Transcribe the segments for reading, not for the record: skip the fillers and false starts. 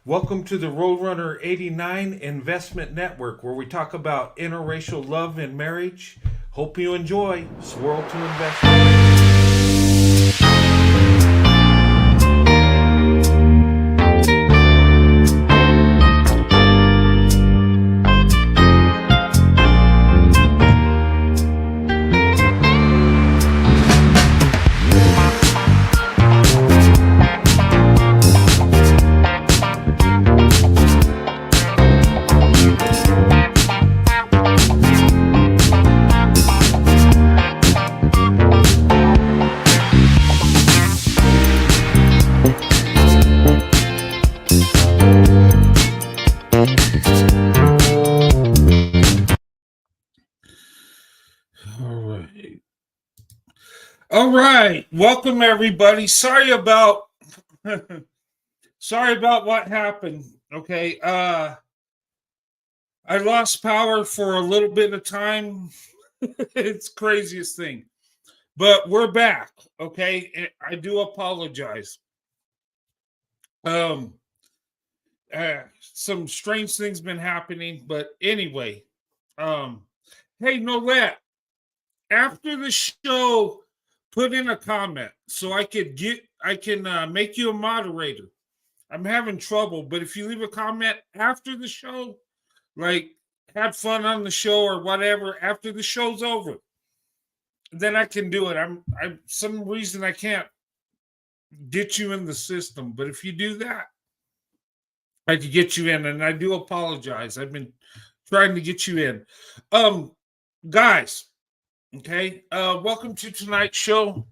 Welcome to the Roadrunner 89 Investment Network, where we talk about interracial love and marriage. Hope you enjoy Swirl to Investment. All right. All right. Welcome everybody. Sorry about what happened. Okay. I lost power for a little bit of time. It's craziest thing. But we're back. Okay. I do apologize. Um some strange things been happening, but anyway. Um hey Nolette, after the show, put in a comment so I can make you a moderator. I'm having trouble, but if you leave a comment after the show, like have fun on the show or whatever, after the show's over, then I can do it. I'm some reason I can't get you in the system, but if you do that, I could get you in, and I do apologize. I've been trying to get you in. Guys, okay. Welcome to tonight's show.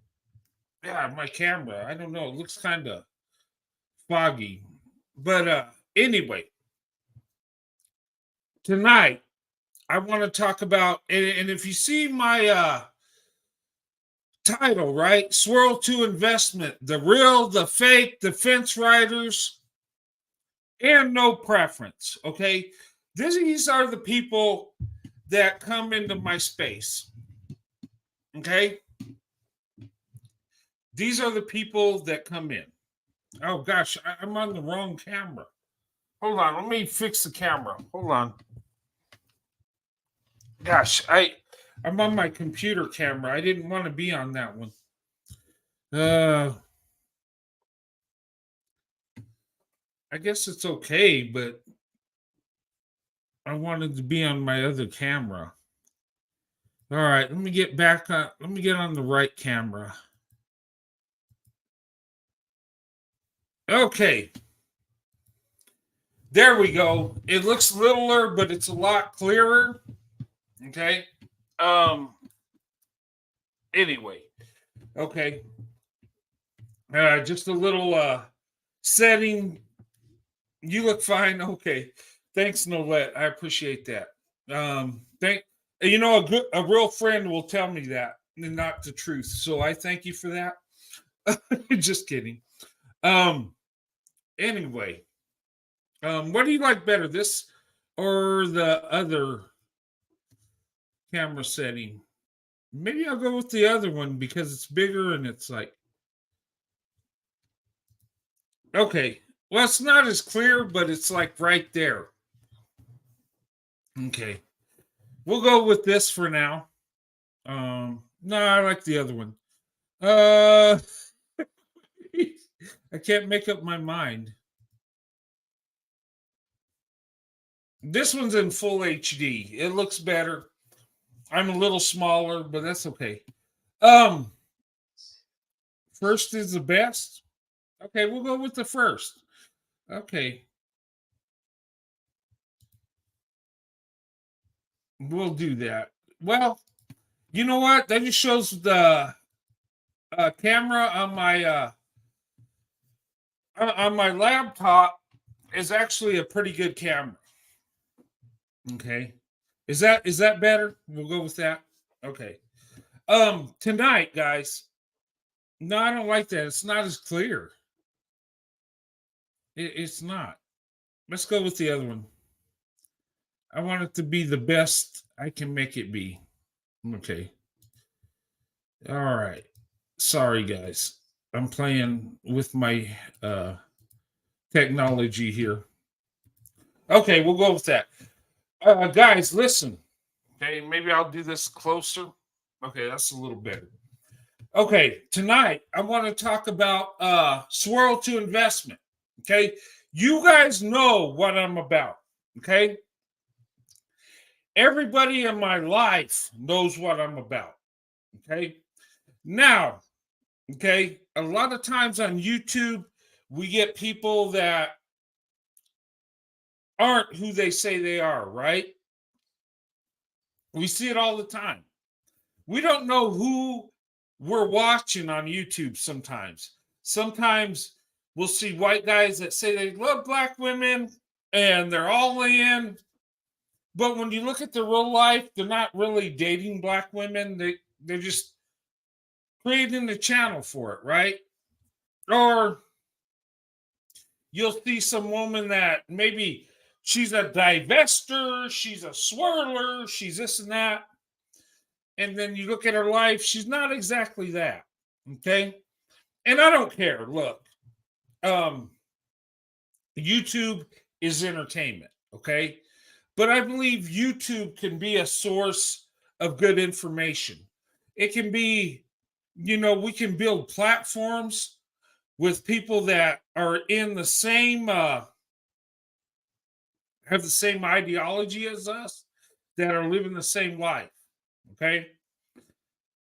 Yeah, my camera. I don't know. It looks kind of foggy. But anyway, tonight I want to talk about, and if you see my title, right? Swirl to Investment, the real, the fake, the fence riders, and no preference. Okay. These are the people that come into my space. Okay. These are the people that come in. Oh gosh, I'm on the wrong camera. Hold on, let me fix the camera. Hold on. Gosh, I'm on my computer camera. I didn't want to be on that one. I guess it's okay, but I wanted to be on my other camera. All right, let me get back on. Let me get on the right camera. Okay. There we go. It looks littler, but it's a lot clearer. Okay. Anyway. Okay. Just a little setting. You look fine. Okay. Thanks, Nolette. I appreciate that. A real friend will tell me that and not the truth. So I thank you for that. Just kidding. Anyway, what do you like better, this or the other camera setting? Maybe I'll go with the other one because it's bigger and it's like, okay. Well, it's not as clear, but it's like right there. Okay. We'll go with this for now. No, I like the other one. I can't make up my mind. This one's in full HD. It looks better. I'm a little smaller, but that's okay. First is the best. Okay, we'll go with the first. Okay. We'll do that. Well, you know what? That just shows the camera on my laptop is actually a pretty good camera. Okay. Is that better? We'll go with that. Okay. Tonight, guys. No, I don't like that. It's not as clear. It's not. Let's go with the other one. I want it to be the best I can make it be. Okay. All right. Sorry, guys. I'm playing with my technology here. Okay, we'll go with that. Guys, listen. Okay, maybe I'll do this closer. Okay, that's a little better. Okay, tonight I want to talk about swirl to investment. Okay, you guys know what I'm about. Okay, everybody in my life knows what I'm about. Okay, now, okay, a lot of times on YouTube, we get people that aren't who they say they are, right? We see it all the time. We don't know who we're watching on YouTube sometimes. Sometimes we'll see white guys that say they love black women and they're all in. But when you look at their real life, they're not really dating black women. They're just creating a channel for it, right? Or you'll see some woman that maybe she's a divester, she's a swirler, she's this and that. And then you look at her life, she's not exactly that. Okay. And I don't care. Look, um, YouTube is entertainment. Okay. But I believe YouTube can be a source of good information. It can be, we can build platforms with people that are in the same, have the same ideology as us, that are living the same life. Okay.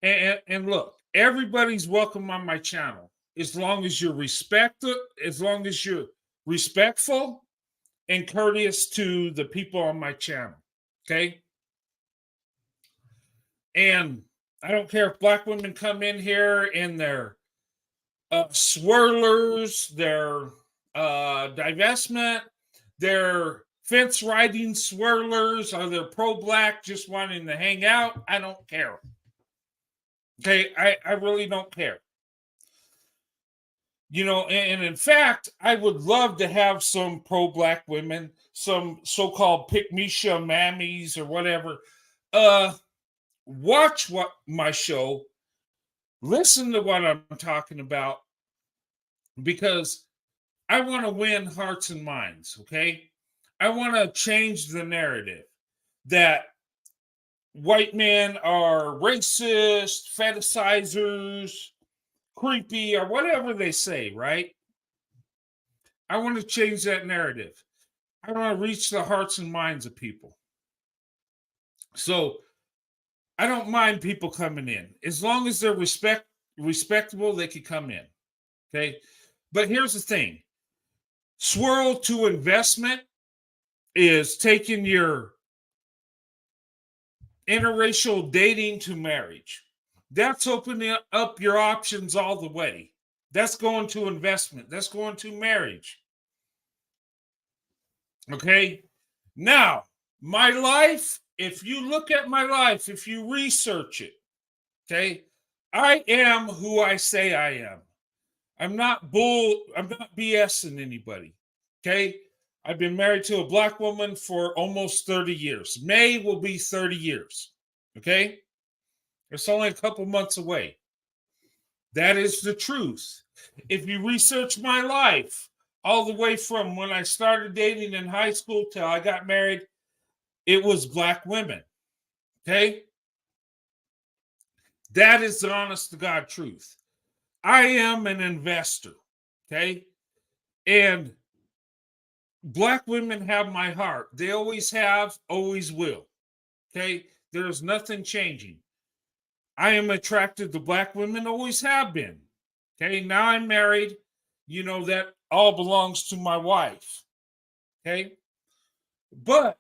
And look, everybody's welcome on my channel as long as as long as you're respectful and courteous to the people on my channel. Okay. And I don't care if black women come in here and they're swirlers, they're divestment, they're fence riding swirlers, or they're pro black just wanting to hang out. I don't care. Okay, I really don't care. And in fact, I would love to have some pro black women, some so-called pick-me-show mammies or whatever, watch my show, listen to what I'm talking about, because I want to win hearts and minds. Okay, I want to change the narrative that white men are racist, fetishizers, creepy, or whatever they say, right? I want to change that narrative. I want to reach the hearts and minds of people. So I don't mind people coming in. As long as they're respectable, they can come in. Okay. But here's the thing. Swirl to investment is taking your interracial dating to marriage. That's opening up your options all the way. That's going to investment. That's going to marriage. Okay. Now, my life, if you look at my life, if you research it, okay, I am who I say I am. I'm not BSing anybody. Okay. I've been married to a black woman for almost 30 years. May will be 30 years. Okay. It's only a couple months away. That is the truth. If you research my life, all the way from when I started dating in high school till I got married, it was black women. Okay. That is the honest to God truth. I am an investor. Okay. And black women have my heart. They always have, always will. Okay. There's nothing changing. I am attracted to black women, always have been. Okay. Now I'm married. That all belongs to my wife. Okay. But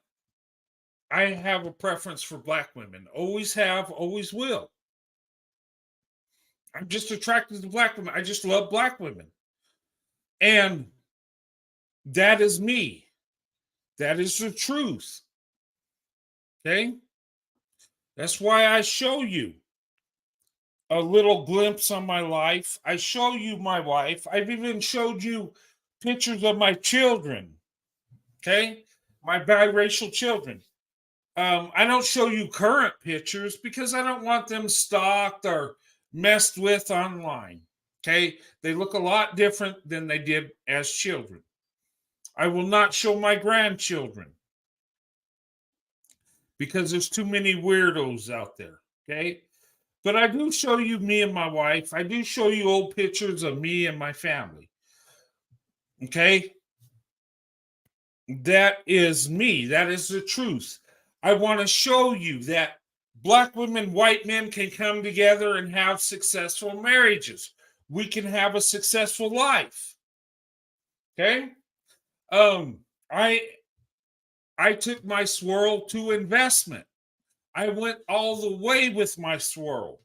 I have a preference for black women. Always have, always will. I'm just attracted to black women. I just love black women. And that is me. That is the truth. Okay. That's why I show you a little glimpse on my life. I show you my wife. I've even showed you pictures of my children. Okay. My biracial children. I don't show you current pictures because I don't want them stalked or messed with online. Okay. They look a lot different than they did as children. I will not show my grandchildren because there's too many weirdos out there. Okay. But I do show you me and my wife. I do show you old pictures of me and my family. Okay. That is me. That is the truth. I want to show you that black women, white men can come together and have successful marriages. We can have a successful life. Okay. Um, I I took my swirl to investment. I went all the way with my swirl.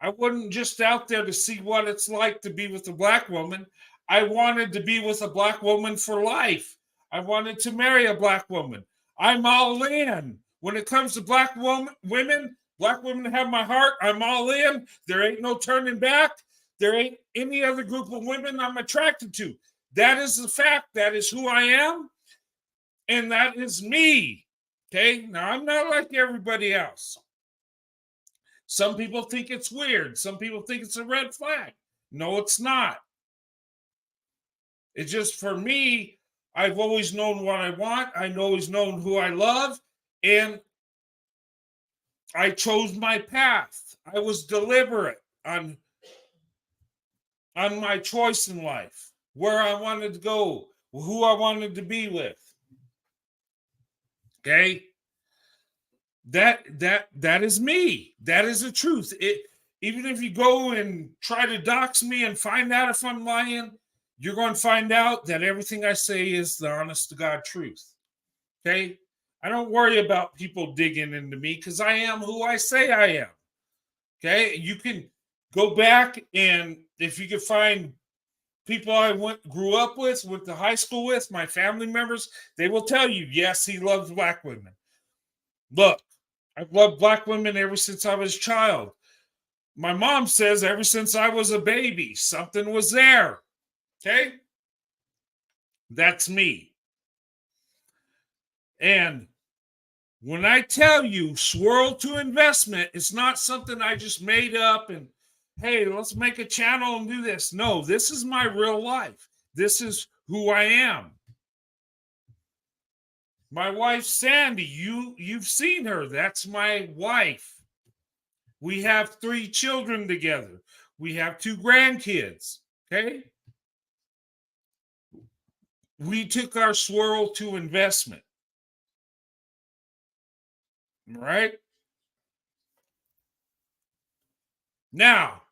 I wasn't just out there to see what it's like to be with a black woman. I wanted to be with a black woman for life. I wanted to marry a black woman. I'm all in. When it comes to black women have my heart. I'm all in. There ain't no turning back. There ain't any other group of women I'm attracted to. That is the fact. That is who I am. And that is me. Okay. Now, I'm not like everybody else. Some people think it's weird. Some people think it's a red flag. No, it's not. It's just for me, I've always known what I want. I've always known who I love. And I chose my path. I was deliberate on my choice in life, where I wanted to go, who I wanted to be with. Okay? That is me. That is the truth. Even if you go and try to dox me and find out if I'm lying, you're going to find out that everything I say is the honest to God truth. Okay? I don't worry about people digging into me because I am who I say I am. Okay? You can go back, and if you can find people I grew up with, went to high school with, my family members, they will tell you, yes, he loves black women. Look, I've loved black women ever since I was a child. My mom says ever since I was a baby, something was there. Okay? That's me. And when I tell you swirl to investment, it's not something I just made up and, hey, let's make a channel and do this. No, this is my real life. This is who I am. My wife, Sandy, you've seen her. That's my wife. We have 3 children together. We have 2 grandkids. Okay? We took our swirl to investment. Right? Now,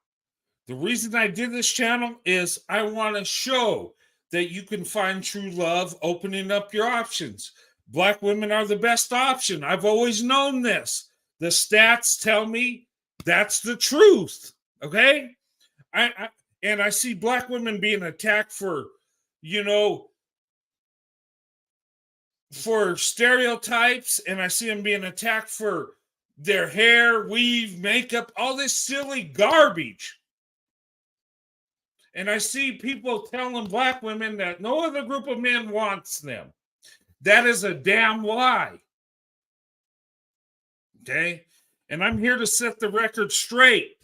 the reason I did this channel is I want to show that you can find true love opening up your options. Black women are the best option. I've always known this. The stats tell me that's the truth. Okay? I see black women being attacked for, for stereotypes, and I see them being attacked for their hair, weave, makeup, all this silly garbage. And I see people telling black women that no other group of men wants them. That is a damn lie. Okay? And I'm here to set the record straight.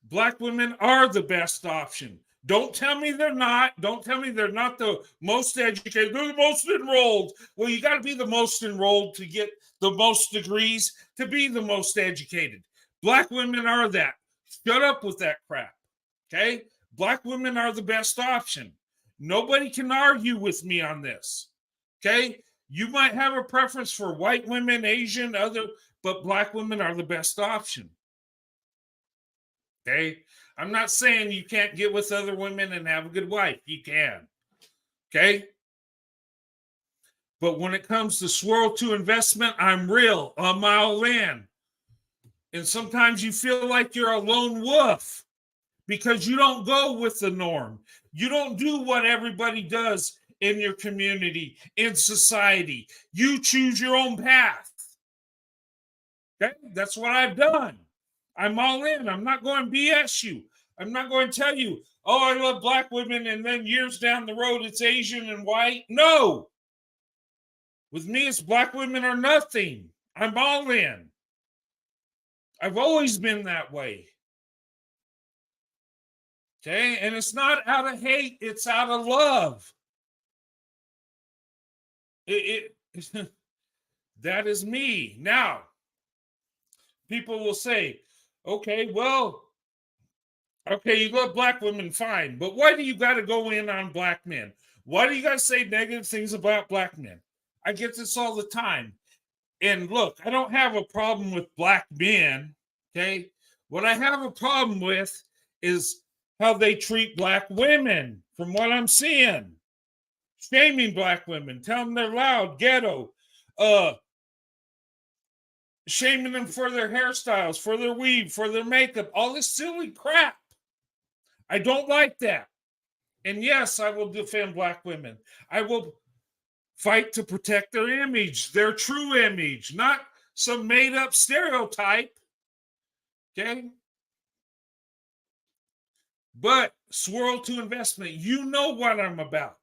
Black women are the best option. Don't tell me they're not. Don't tell me they're not the most educated. They're the most enrolled. Well, you got to be the most enrolled to get the most degrees to be the most educated. Black women are that. Shut up with that crap. Okay? Black women are the best option. Nobody can argue with me on this. Okay? You might have a preference for white women, Asian, but black women are the best option. Okay? I'm not saying you can't get with other women and have a good wife. You can. Okay? But when it comes to swirl to investment, I'm real. I'm all in. And sometimes you feel like you're a lone wolf because you don't go with the norm. You don't do what everybody does in your community, in society. You choose your own path. Okay? That's what I've done. I'm all in. I'm not going to BS you. I'm not going to tell you, oh, I love black women, and then years down the road, it's Asian and white. No. With me, it's black women or nothing. I'm all in. I've always been that way. Okay? And it's not out of hate, it's out of love. it that is me. Now, people will say, okay, well, okay, you love black women, fine, but why do you got to go in on black men? Why do you got to say negative things about black men? I get this all the time. And look, I don't have a problem with black men. Okay. What I have a problem with is how they treat black women, from what I'm seeing. Shaming black women, telling them they're loud, ghetto, shaming them for their hairstyles, for their weave, for their makeup, all this silly crap. I don't like that. And yes, I will defend black women. I will fight to protect their image, their true image, not some made up stereotype. Okay. But Swirl to Investment, you know what I'm about.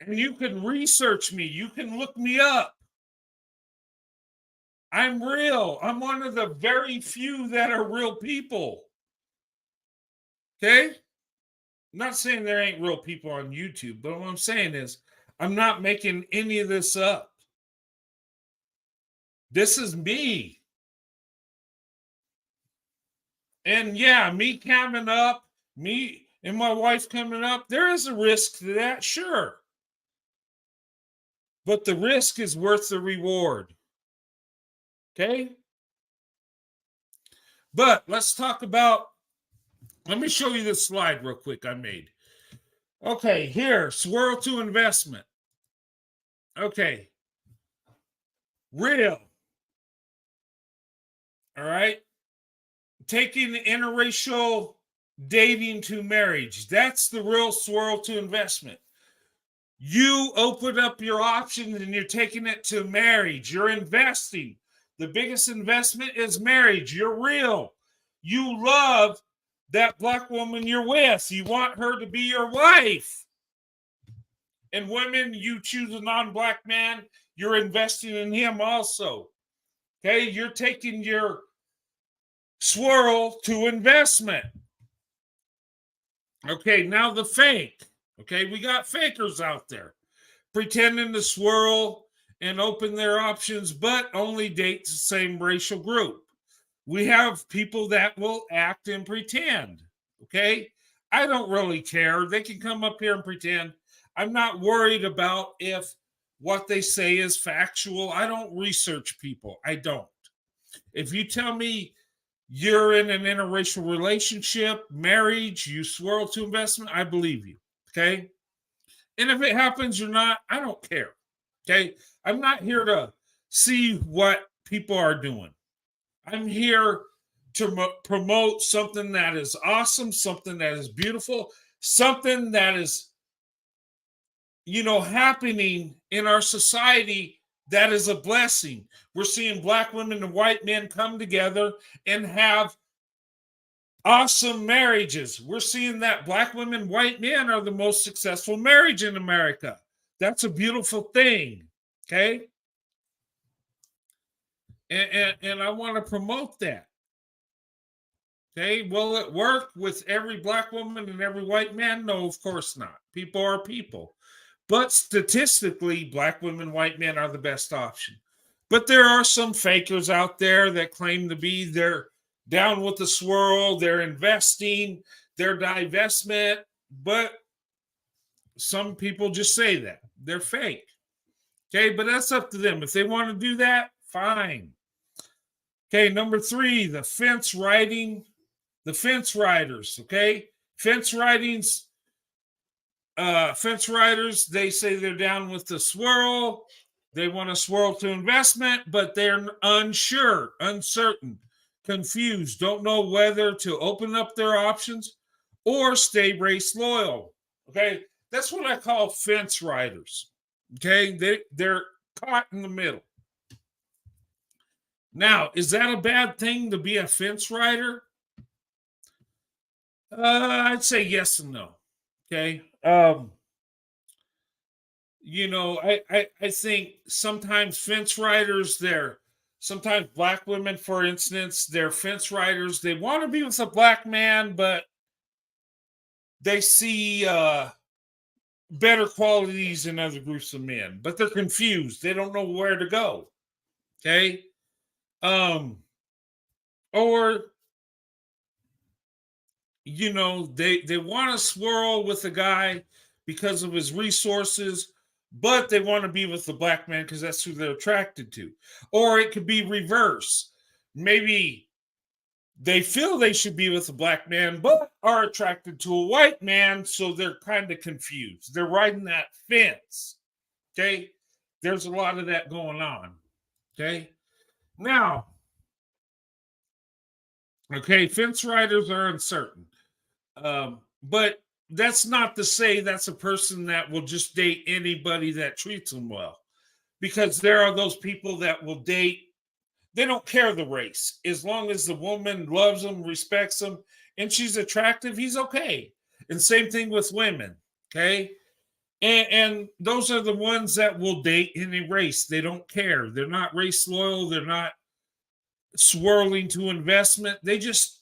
And you can research me, you can look me up. I'm real. I'm one of the very few that are real people. Okay? I'm not saying there ain't real people on YouTube, but what I'm saying is I'm not making any of this up. This is me. And yeah, me coming up, me and my wife coming up, there is a risk to that, sure. But the risk is worth the reward. Okay? But let's talk about, let me show you this slide real quick I made. Okay, here, Swirl to Investment. Okay. Real. All right. Taking interracial dating to marriage. That's the real Swirl to Investment. You open up your options and you're taking it to marriage. You're investing. The biggest investment is marriage. You're real. You love that black woman you're with. You want her to be your wife. And women, you choose a non-black man, you're investing in him also. Okay, you're taking your Swirl to investment. Okay, now the fake. Okay, we got fakers out there pretending to swirl and open their options, but only date the same racial group. We have people that will act and pretend. Okay, I don't really care. They can come up here and pretend. I'm not worried about if what they say is factual. I don't research people. I don't. If you tell me you're in an interracial relationship, marriage, you swirl to investment, I believe you. Okay. And if it happens or not, I don't care. Okay. I'm not here to see what people are doing. I'm here to promote something that is awesome, something that is beautiful, something that is, happening in our society that is a blessing. We're seeing black women and white men come together and have awesome marriages. We're seeing that black women, white men are the most successful marriage in America. That's a beautiful thing. Okay. And I want to promote that. Okay. Will it work with every black woman and every white man? No, of course not. People are people. But statistically, black women, white men are the best option. But there are some fakers out there that claim to be, they're down with the swirl, they're investing, they're divestment, but some people just say that. They're fake. Okay, but that's up to them. If they want to do that, fine. Okay, number 3, the fence riders. Okay, fence riders, they say they're down with the swirl. They want to swirl to investment, but they're unsure, uncertain, confused, don't know whether to open up their options or stay race loyal. Okay, that's what I call fence riders. Okay, they're caught in the middle. Now, is that a bad thing to be a fence rider? I'd say yes and no. Okay. I think sometimes fence riders, sometimes black women, for instance, they're fence riders. They want to be with a black man, but they see better qualities than other groups of men, but they're confused. They don't know where to go. Okay. Um, or they want to swirl with a guy because of his resources, but they want to be with the black man because that's who they're attracted to. Or it could be reverse. Maybe they feel they should be with a black man, but are attracted to a white man, so they're kind of confused. They're riding that fence. Okay. There's a lot of that going on. Okay. Now, okay, fence riders are uncertain. But that's not to say that's a person that will just date anybody that treats them well. Because there are those people that will date, they don't care the race. As long as the woman loves them, respects them, and she's attractive, he's okay. And same thing with women. Okay. And those are the ones that will date any race. They don't care. They're not race loyal. They're not swirling to investment. They just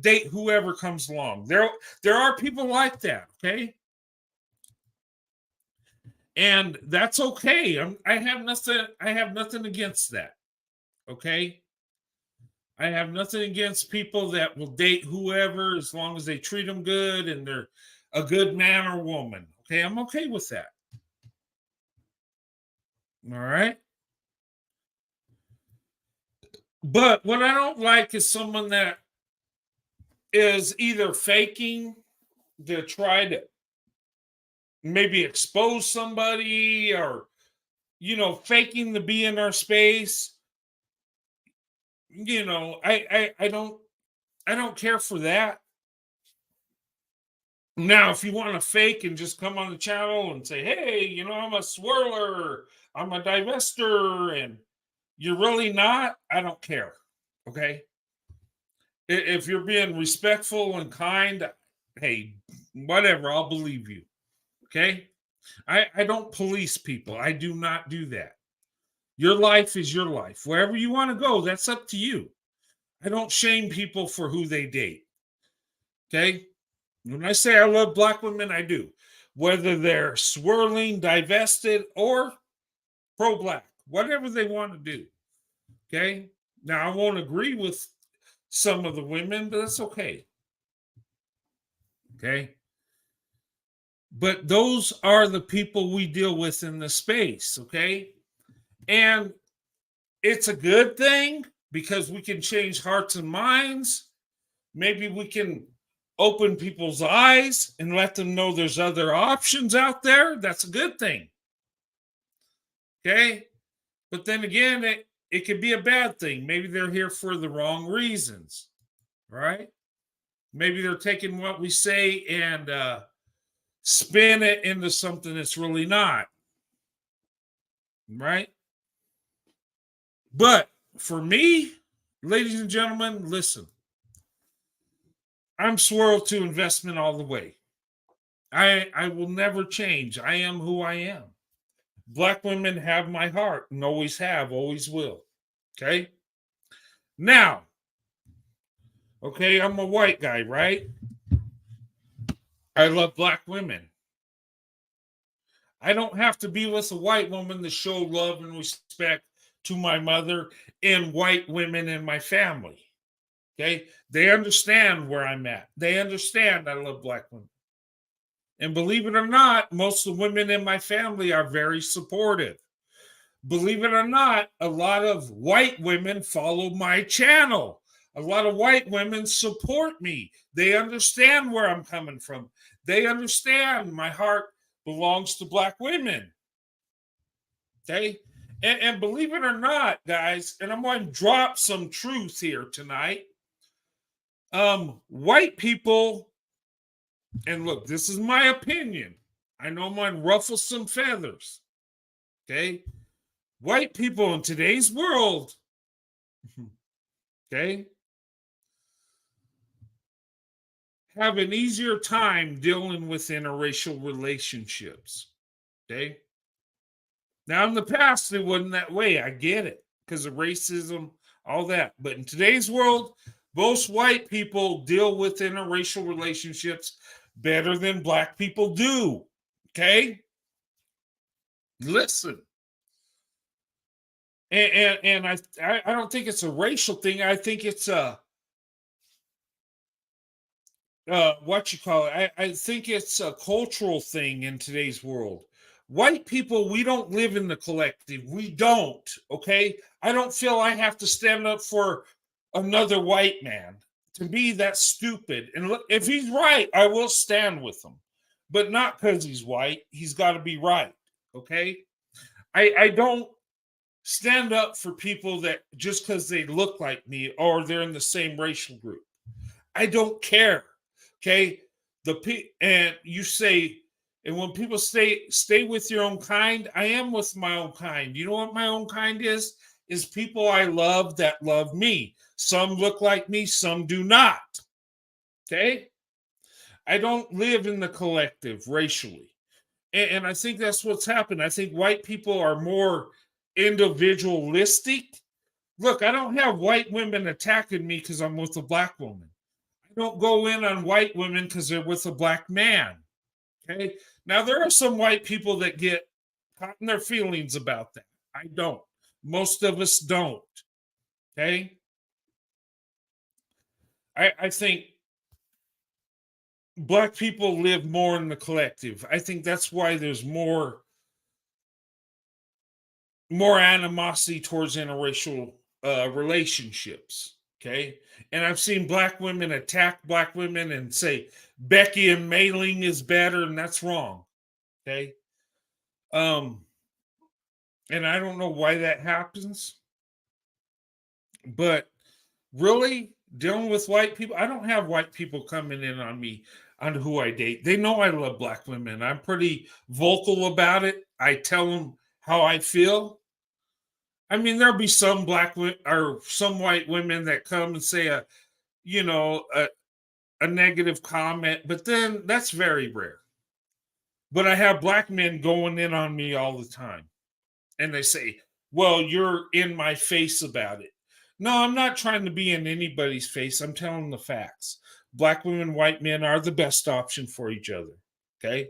date whoever comes along. There are people like that, okay? And that's okay. I have nothing against that. Okay? I have nothing against people that will date whoever as long as they treat them good and they're a good man or woman. Okay? I'm okay with that. All right? But what I don't like is someone that is either faking to try to maybe expose somebody or faking to be in our space. I don't care for that. Now if you want to fake and just come on the channel and say, hey, I'm a swirler, I'm a divester, and you're really not, I don't care. Okay. If you're being respectful and kind, hey, whatever, I'll believe you. Okay. I don't police people. I do not do that. Your life is your life. Wherever you want to go, that's up to you. I don't shame people for who they date. Okay. When I say I love black women, I do. Whether they're swirling, divested, or pro black, whatever they want to do. Okay. Now, I won't agree with some of the women, but that's okay. Okay. But those are the people we deal with in the space. Okay. And it's a good thing because we can change hearts and minds. Maybe we can open people's eyes and let them know there's other options out there. That's a good thing. Okay. But then again, it could be a bad thing. Maybe they're here for the wrong reasons. Right. Maybe they're taking what we say and spin it into something that's really not. Right. But for me, ladies and gentlemen, listen. I'm Swirl to investment all the way. I will never change. I am who I am. Black women have my heart and always have, always will. Okay. Now, okay, I'm a white guy, right? I love black women. I don't have to be with a white woman to show love and respect to my mother and white women in my family. Okay. They understand where I'm at. They understand I love black women. And believe it or not, most of the women in my family are very supportive. Believe it or not, a lot of white women follow my channel. A lot of white women support me. They understand where I'm coming from. They understand my heart belongs to black women. Okay. And believe it or not, guys, and I'm going to drop some truth here tonight. White people, and look, this is my opinion. I know I'm going to ruffle some feathers. Okay. White people in today's world, okay, have an easier time dealing with interracial relationships. Okay. Now, in the past, it wasn't that way. I get it because of racism, all that. But in today's world, most white people deal with interracial relationships better than black people do. Okay, listen. And I don't think it's a racial thing. I think it's a what you call it. I think it's a cultural thing in today's world. White people, we don't live in the collective. We don't. Okay, I don't feel I have to stand up for another white man. To me, that's stupid. And look, if he's right, I will stand with him, but not because he's white. He's got to be right. Okay, I don't stand up for people that just because they look like me or they're in the same racial group. I don't care. Okay. And you say, and when people stay with your own kind, I am with my own kind. You know what my own kind is? Is people I love that love me. Some look like me, some do not. Okay. I don't live in the collective racially. And I think that's what's happened. I think white people are more individualistic. Look, I don't have white women attacking me because I'm with a black woman. I don't go in on white women because they're with a black man. Okay. Now, there are some white people that get caught in their feelings about that. I don't. Most of us don't. Okay. I think black people live more in the collective. I think that's why there's more animosity towards interracial relationships. Okay. And I've seen black women attack black women and say Becky and Mailing is better, and that's wrong. Okay. Um, and I don't know why that happens, but really dealing with white people, I don't have white people coming in on me on who I date. They know I love black women. I'm pretty vocal about it. I tell them how I feel. I mean, there'll be some black or some white women that come and say you know, a negative comment, but then that's very rare. But I have black men going in on me all the time, and they say, "Well, you're in my face about it." No, I'm not trying to be in anybody's face. I'm telling the facts. Black women, white men are the best option for each other. Okay.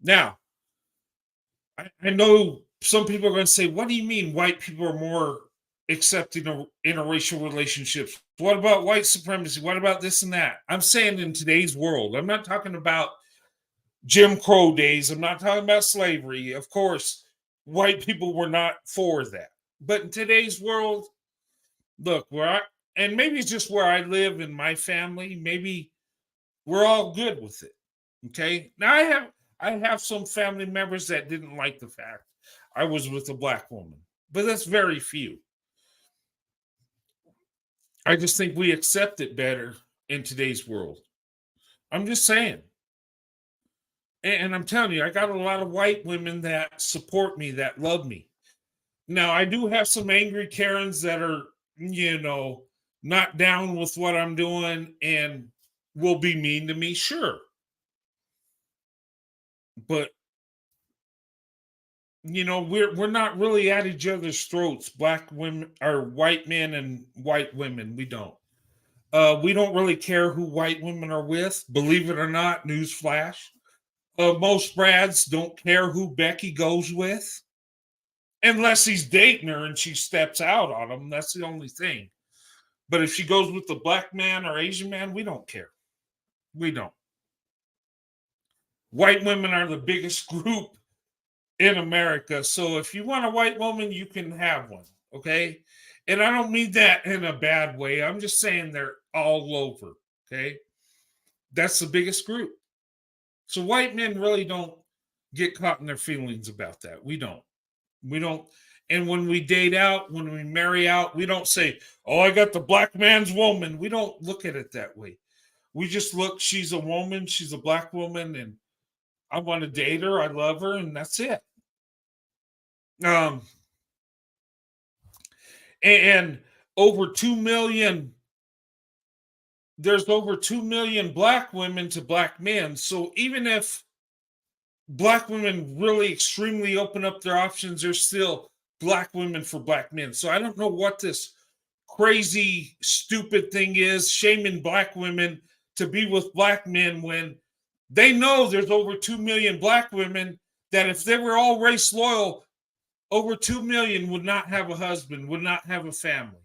Now, I know some people are going to say, what do you mean white people are more accepting of interracial relationships? What about white supremacy? What about this and that? I'm saying in today's world, I'm not talking about Jim Crow days. I'm not talking about slavery. Of course, white people were not for that. But in today's world, look, and maybe it's just where I live in my family, maybe we're all good with it. Okay. Now I have some family members that didn't like the fact I was with a black woman, but that's very few. I just think we accept it better in today's world. I'm just saying. And I'm telling you, I got a lot of white women that support me, that love me. Now, I do have some angry Karens that are, not down with what I'm doing and will be mean to me, sure. But we're not really at each other's throats, black women or white men and white women. We don't really care who white women are with, believe it or not. Newsflash. Most Brads don't care who Becky goes with unless he's dating her and she steps out on him. That's the only thing. But if she goes with the black man or Asian man, we don't care. We don't. White women are the biggest group in America. So if you want a white woman, you can have one. Okay. And I don't mean that in a bad way. I'm just saying they're all over. Okay. That's the biggest group. So white men really don't get caught in their feelings about that. We don't. We don't. And when we date out, when we marry out, we don't say, oh, I got the black man's woman. We don't look at it that way. We just look, she's a woman, she's a black woman, and I want to date her, I love her, and that's it. Um, and over 2 million, there's over 2 million black women to black men. So even if black women really extremely open up their options, there's still black women for black men. So I don't know what this crazy, stupid thing is, shaming black women to be with black men when They know there's over 2 million black women that if they were all race loyal, over 2 million would not have a husband, would not have a family.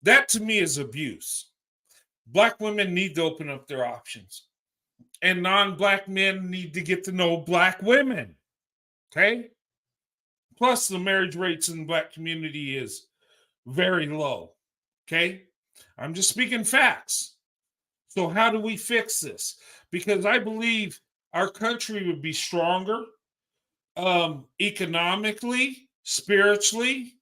That to me is abuse. Black women need to open up their options. And non-black men need to get to know black women. Okay? Plus, the marriage rates in the black community is very low. Okay? I'm just speaking facts. So, how do we fix this? Because I believe our country would be stronger economically, spiritually.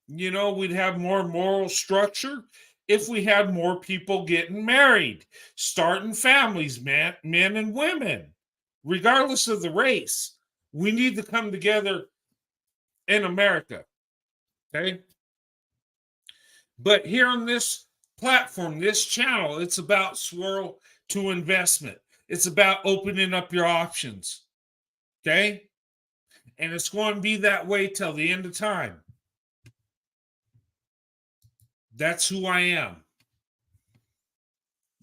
You know, we'd have more moral structure if we had more people getting married, starting families, men and women, regardless of the race. We need to come together in America. Okay. But here on this platform, this channel, it's about swirl to investment. It's about opening up your options. Okay. And it's going to be that way till the end of time. That's who I am.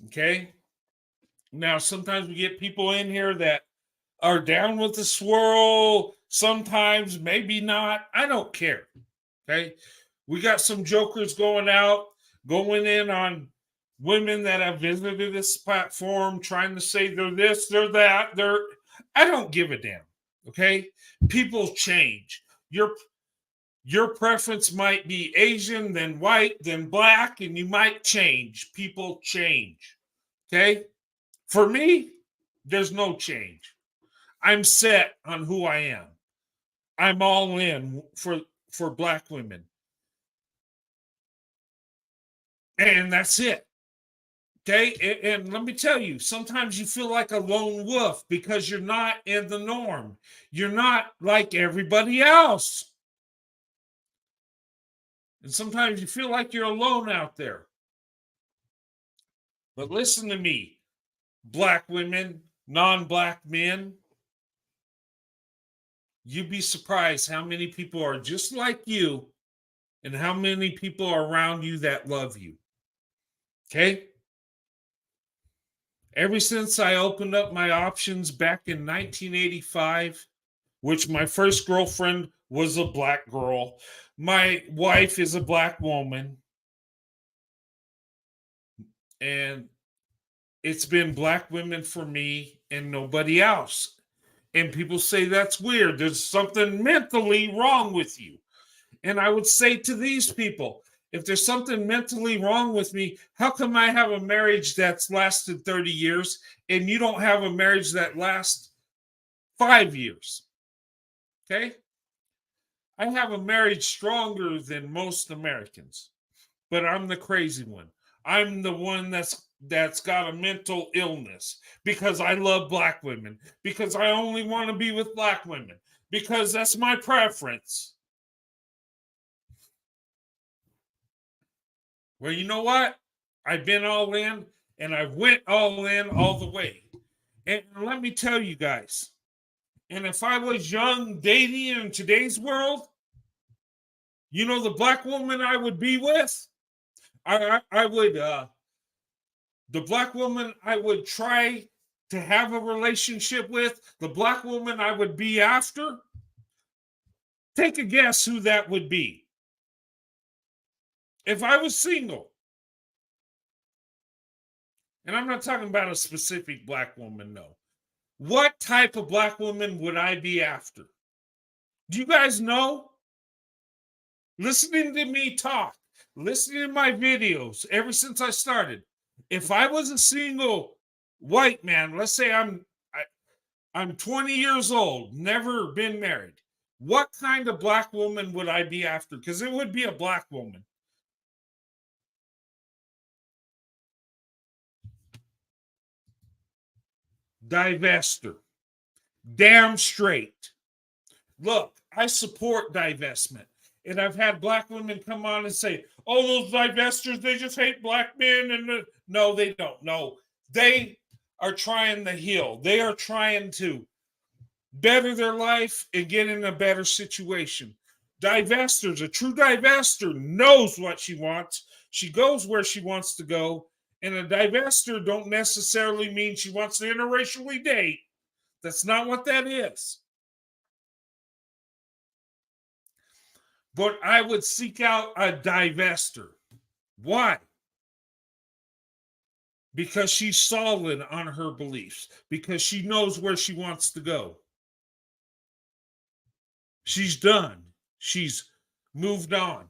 Okay. Now, sometimes we get people in here that are down with the swirl. Sometimes, maybe not. I don't care. Okay. We got some jokers going in on women that have visited this platform, trying to say they're this, they're that. I don't give a damn. Okay. People change. Your preference might be Asian, then white, then black, and you might change. People change. Okay? For me, there's no change. I'm set on who I am. I'm all in for black women. And that's it. Okay? And let me tell you, sometimes you feel like a lone wolf because you're not in the norm. You're not like everybody else. And sometimes you feel like you're alone out there. But listen to me, black women, non-black men. You'd be surprised how many people are just like you and how many people are around you that love you. Okay? Ever since I opened up my options back in 1985, which my first girlfriend was a black girl. My wife is a black woman. And it's been black women for me and nobody else. And people say that's weird. There's something mentally wrong with you. And I would say to these people, if there's something mentally wrong with me, how come I have a marriage that's lasted 30 years and you don't have a marriage that lasts 5 years? Okay? I have a marriage stronger than most Americans, but I'm the crazy one. I'm the one that's got a mental illness because I love black women, because I only want to be with black women, because that's my preference. Well, you know what? I've been all in and I went all in all the way. And let me tell you guys, and if I was young dating in today's world, you know the black woman I would be with? I would the black woman I would try to have a relationship with, the black woman I would be after. Take a guess who that would be. If I was single. And I'm not talking about a specific black woman, no. What type of black woman would I be after? Do you guys know? Listening to me talk, listening to my videos ever since I started. If I was a single white man, let's say I'm 20 years old, never been married, what kind of black woman would I be after? Because it would be a black woman. Divester. Damn straight. Look, I support divestment. And I've had black women come on and say, oh, those divestors, they just hate black men. And no, they don't. No, they are trying to heal. They are trying to better their life and get in a better situation. Divestors, a true divestor knows what she wants. She goes where she wants to go And a divester don't necessarily mean she wants to interracially date. That's not what that is. But I would seek out a divester. Why? Because she's solid on her beliefs, because she knows where she wants to go. She's done. She's moved on.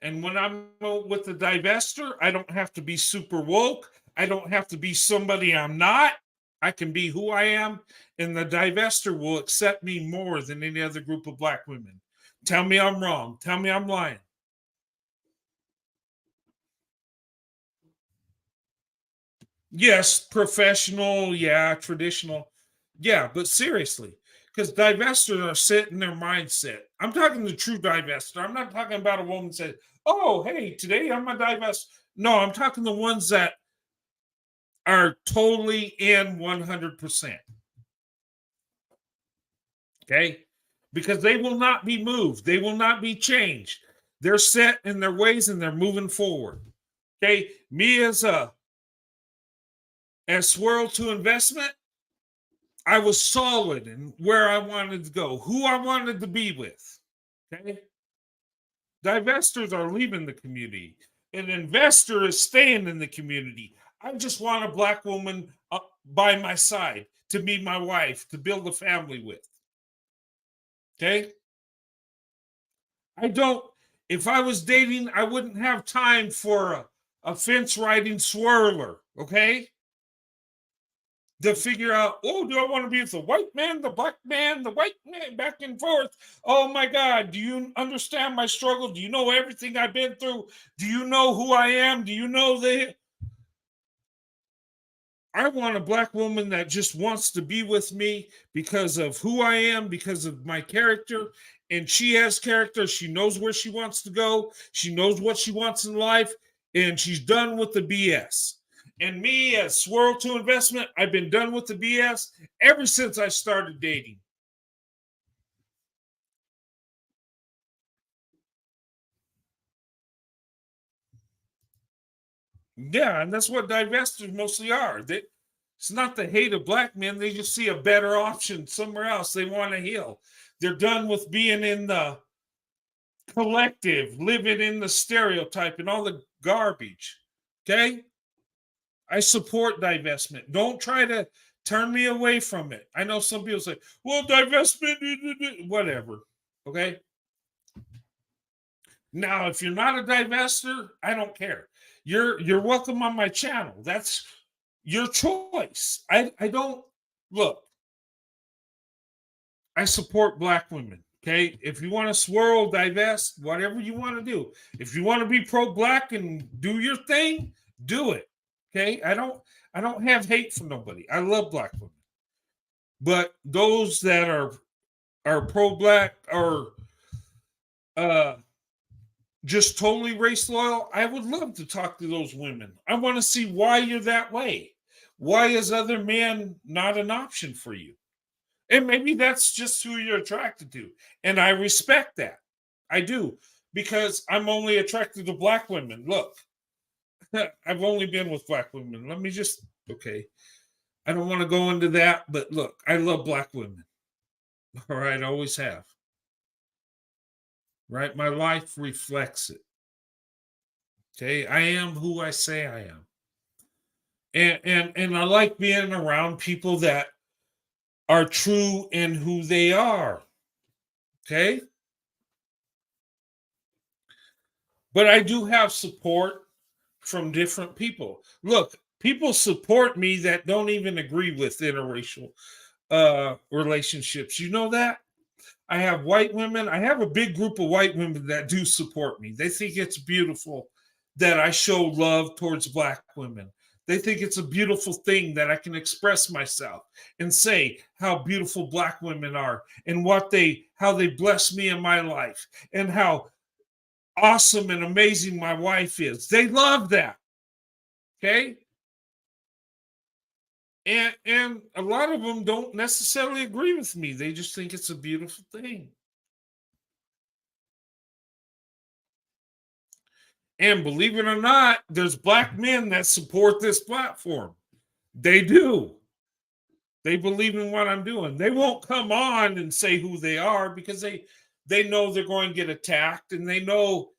And when I'm with the divester, I don't have to be super woke. I don't have to be somebody I'm not. I can be who I am, and the divester will accept me more than any other group of black women. Tell me I'm wrong. Tell me I'm lying. Yes, professional, yeah, traditional. Yeah, but seriously, because divestors are set in their mindset. I'm talking the true divestor. I'm not talking about a woman that says, oh, hey, today I'm a divestor. No, I'm talking the ones that are totally in 100%. Okay? Because they will not be moved, they will not be changed. They're set in their ways and they're moving forward. Okay? Me as Swirl to investment, I was solid in where I wanted to go, who I wanted to be with. Okay. Divestors are leaving the community. An investor is staying in the community. I just want a black woman by my side to be my wife, to build a family with. Okay. I don't, if I was dating, I wouldn't have time for a fence riding swirler. Okay. To figure out, oh, do I want to be with the white man, the black man, the white man, back and forth? Oh my God, do you understand my struggle? Do you know everything I've been through? Do you know who I am? Do you know that? I want a black woman that just wants to be with me because of who I am, because of my character. And she has character. She knows where she wants to go. She knows what she wants in life. And she's done with the BS. And me, as Swirl to investment, I've been done with the BS ever since I started dating. Yeah, and that's what divestors mostly are. It's not the hate of black men. They just see a better option somewhere else. They want to heal. They're done with being in the collective, living in the stereotype and all the garbage. Okay? I support divestment. Don't try to turn me away from it. I know some people say, well, divestment, whatever. Okay? Now, if you're not a divester, I don't care. You're welcome on my channel. That's your choice. I don't look. I support black women. Okay, if you want to swirl, divest, whatever you want to do. If you want to be pro-black and do your thing, do it. Okay, I don't have hate for nobody. I love black women, but those that are pro-black or just totally race loyal, I would love to talk to those women. I want to see why you're that way. Why is other man not an option for you? And maybe that's just who you're attracted to. And I respect that. I do. Because I'm only attracted to black women. Look, I've only been with black women. Let me just, okay. I don't want to go into that, but look, I love black women. All right, I always have. Right? My life reflects it. Okay. I am who I say I am. And I like being around people that are true in who they are. Okay. But I do have support from different people. Look, people support me that don't even agree with interracial relationships. You know that? I have white women. I have a big group of white women that do support me. They think it's beautiful that I show love towards black women. They think it's a beautiful thing that I can express myself and say how beautiful black women are and how they bless me in my life and how awesome and amazing my wife is. They love that. Okay? And a lot of them don't necessarily agree with me. They just think it's a beautiful thing. And believe it or not, there's black men that support this platform. They do. They believe in what I'm doing. They won't come on and say who they are because they know they're going to get attacked, and they know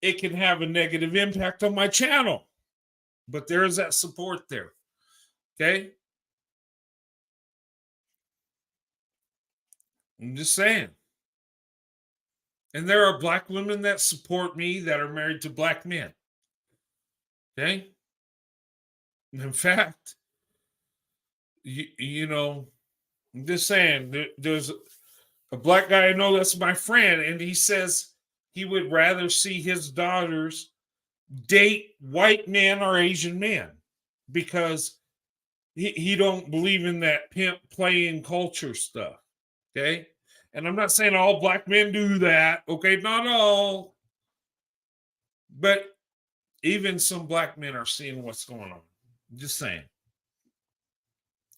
it can have a negative impact on my channel. But there is that support there. Okay? I'm just saying. And there are black women that support me that are married to black men. Okay? In fact, you know, I'm just saying, there's a black guy I know that's my friend, and he says he would rather see his daughters date white men or Asian men because he don't believe in that pimp playing culture stuff. Okay? And I'm not saying all black men do that. Okay, not all. But even some black men are seeing what's going on. I'm just saying.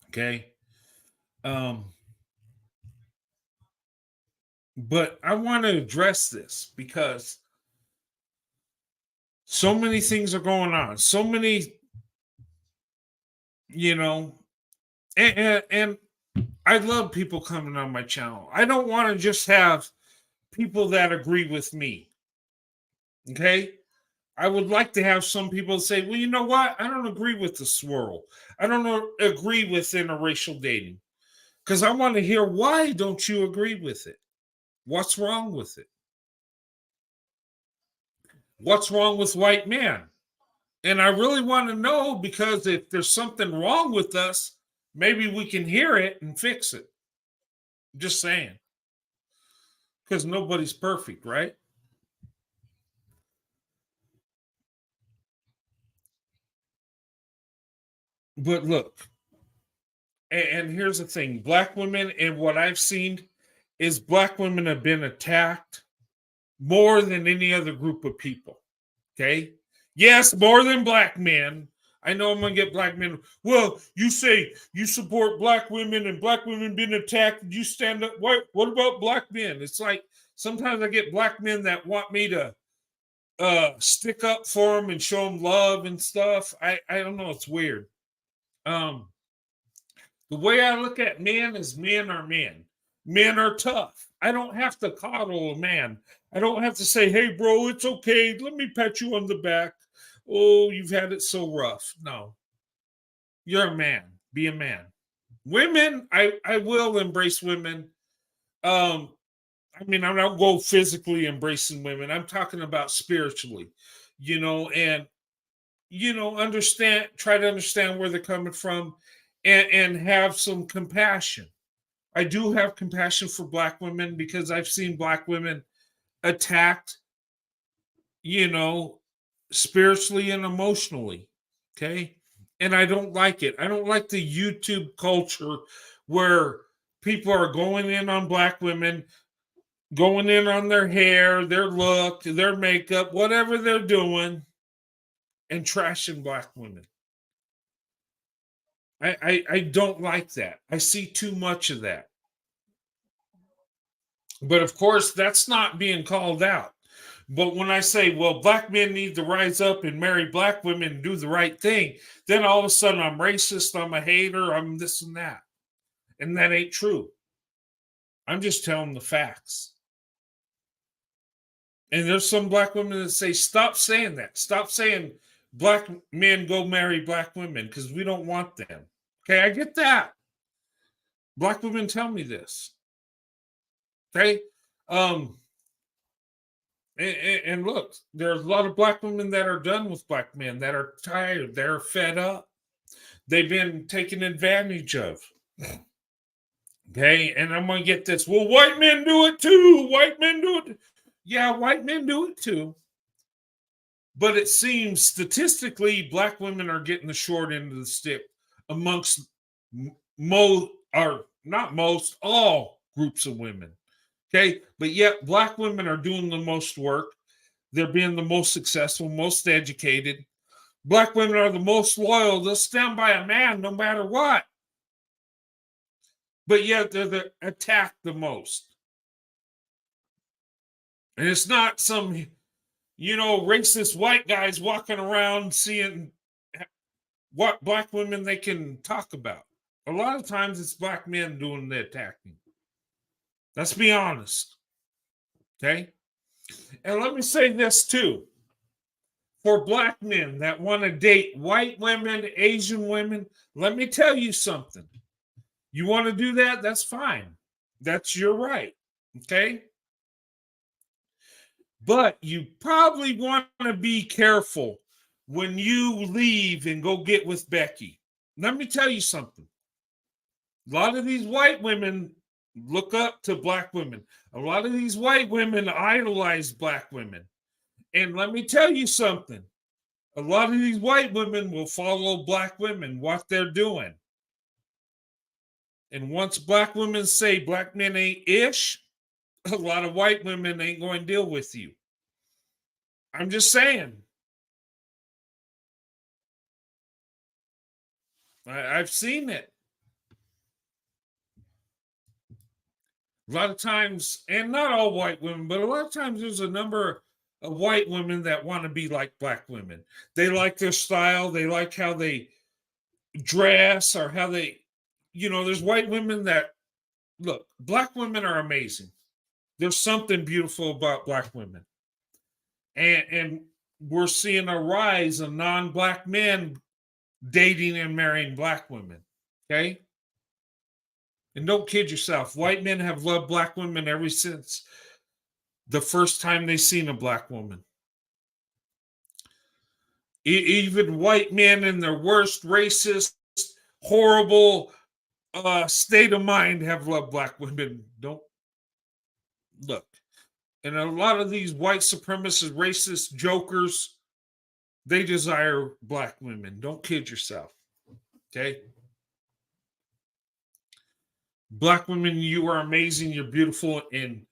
Okay. But I want to address this because so many things are going on. So many, you know, and I love people coming on my channel. I don't want to just have people that agree with me. Okay. I would like to have some people say, well, you know what? I don't agree with the swirl. I don't agree with interracial dating because I want to hear why don't you agree with it? What's wrong with it? What's wrong with white men? And I really want to know because if there's something wrong with us, maybe we can hear it and fix it. Just saying. Because nobody's perfect, right? But look, and here's the thing, black women, and what I've seen is black women have been attacked more than any other group of people. Okay. Yes, more than black men. I know I'm gonna get black men. Well, you say you support black women and black women being attacked. You stand up. What about black men? It's like sometimes I get black men that want me to stick up for them and show them love and stuff. I don't know. It's weird. Um, the way I look at men is men are men. Men are tough. I don't have to coddle a man. I don't have to say, hey, bro, it's okay. Let me pat you on the back. Oh, you've had it so rough. No, you're a man. Be a man. Women, I will embrace women. Um, I mean, I don't go physically embracing women. I'm talking about spiritually, and understand, try to understand where they're coming from and have some compassion. I do have compassion for black women because I've seen black women attacked, you know, spiritually and emotionally. Okay. And I don't like it. I don't like the YouTube culture where people are going in on black women, going in on their hair, their look, their makeup, whatever they're doing, and trashing black women. I don't like that. I see too much of that. But of course, that's not being called out. But when I say, well, black men need to rise up and marry black women and do the right thing, then all of a sudden I'm racist, I'm a hater, I'm this and that. And that ain't true. I'm just telling the facts. And there's some black women that say, stop saying that. Stop saying black men go marry black women because we don't want them. Okay, I get that. Black women tell me this. Okay. Um, and look, there's a lot of black women that are done with black men, that are tired, they're fed up. They've been taken advantage of. Okay, and I'm gonna get this. Well, white men do it too. White men do it. Yeah, white men do it too. But it seems statistically, black women are getting the short end of the stick amongst most, or not most, all groups of women. Okay, but yet black women are doing the most work. They're being the most successful, most educated. Black women are the most loyal. They'll stand by a man no matter what. But yet they're attacked the most. And it's not some racist white guys walking around seeing what black women they can talk about. A lot of times it's black men doing the attacking. Let's be honest. Okay? And let me say this too. For black men that want to date white women, Asian women, let me tell you something. You want to do that? That's fine. That's your right. Okay? But you probably want to be careful when you leave and go get with Becky. Let me tell you something. A lot of these white women look up to black women. A lot of these white women idolize black women. And let me tell you something. A lot of these white women will follow black women, what they're doing. And once black women say black men ain't ish, a lot of white women ain't going to deal with you. I'm just saying. I've seen it. A lot of times, and not all white women, but a lot of times there's a number of white women that want to be like black women. They like their style. They like how they dress or how they, there's white women that, look, black women are amazing. There's something beautiful about black women. And we're seeing a rise of non-black men dating and marrying black women. Okay? And don't kid yourself. White men have loved black women ever since the first time they seen a black woman. Even white men in their worst, racist, horrible state of mind have loved black women. Don't look. And a lot of these white supremacist, racist jokers, they desire black women. Don't kid yourself. Okay? Black women, you are amazing. You're beautiful. And,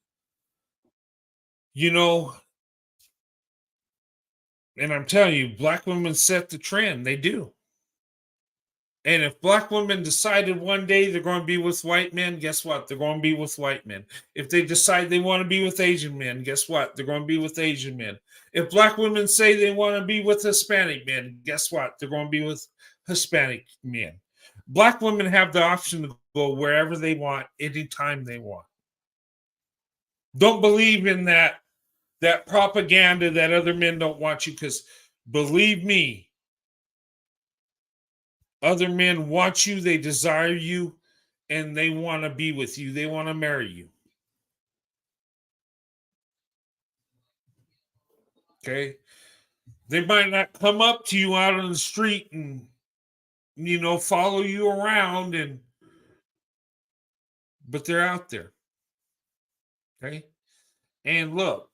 and I'm telling you, black women set the trend. They do. And if black women decided one day they're going to be with white men, guess what? They're going to be with white men. If they decide they want to be with Asian men, guess what? They're going to be with Asian men. If black women say they want to be with Hispanic men, guess what? They're going to be with Hispanic men. Black women have the option to go wherever they want, anytime they want. Don't believe in that propaganda that other men don't want you, because believe me, other men want you, they desire you, and they want to be with you. They want to marry you. Okay? They might not come up to you out on the street and, follow you around, but they're out there. Okay? And look,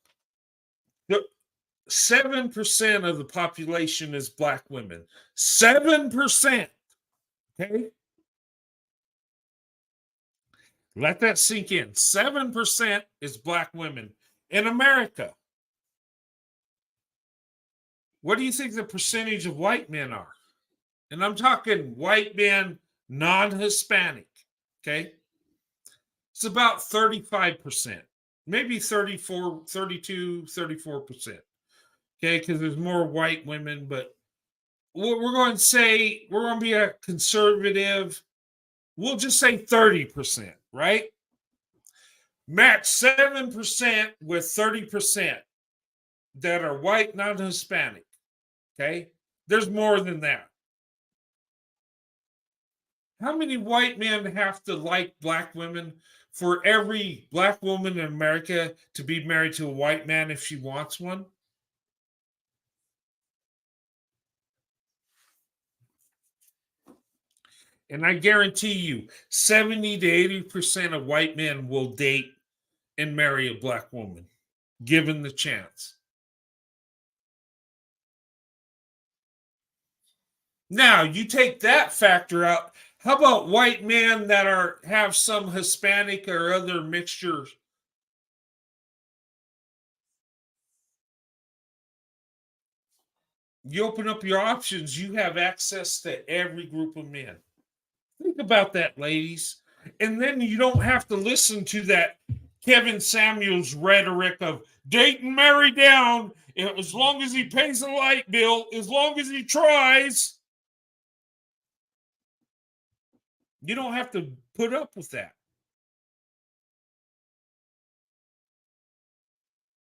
7% of the population is black women. 7%. Okay? Let that sink in. 7% is black women in America. What do you think the percentage of white men are? And I'm talking white men, non-Hispanic. Okay? It's about 35%. Maybe 34, 32, 34%. Okay, because there's more white women, but we're going to say, we're going to be a conservative. We'll just say 30%, right? Match 7% with 30% that are white, non-Hispanic. Okay? There's more than that. How many white men have to like black women for every black woman in America to be married to a white man if she wants one? And I guarantee you, 70 to 80% of white men will date and marry a black woman, given the chance. Now, you take that factor out. How about white men that have some Hispanic or other mixtures? You open up your options, you have access to every group of men. Think about that, ladies. And then you don't have to listen to that Kevin Samuels' rhetoric of date and marry down, as long as he pays a light bill, as long as he tries. You don't have to put up with that.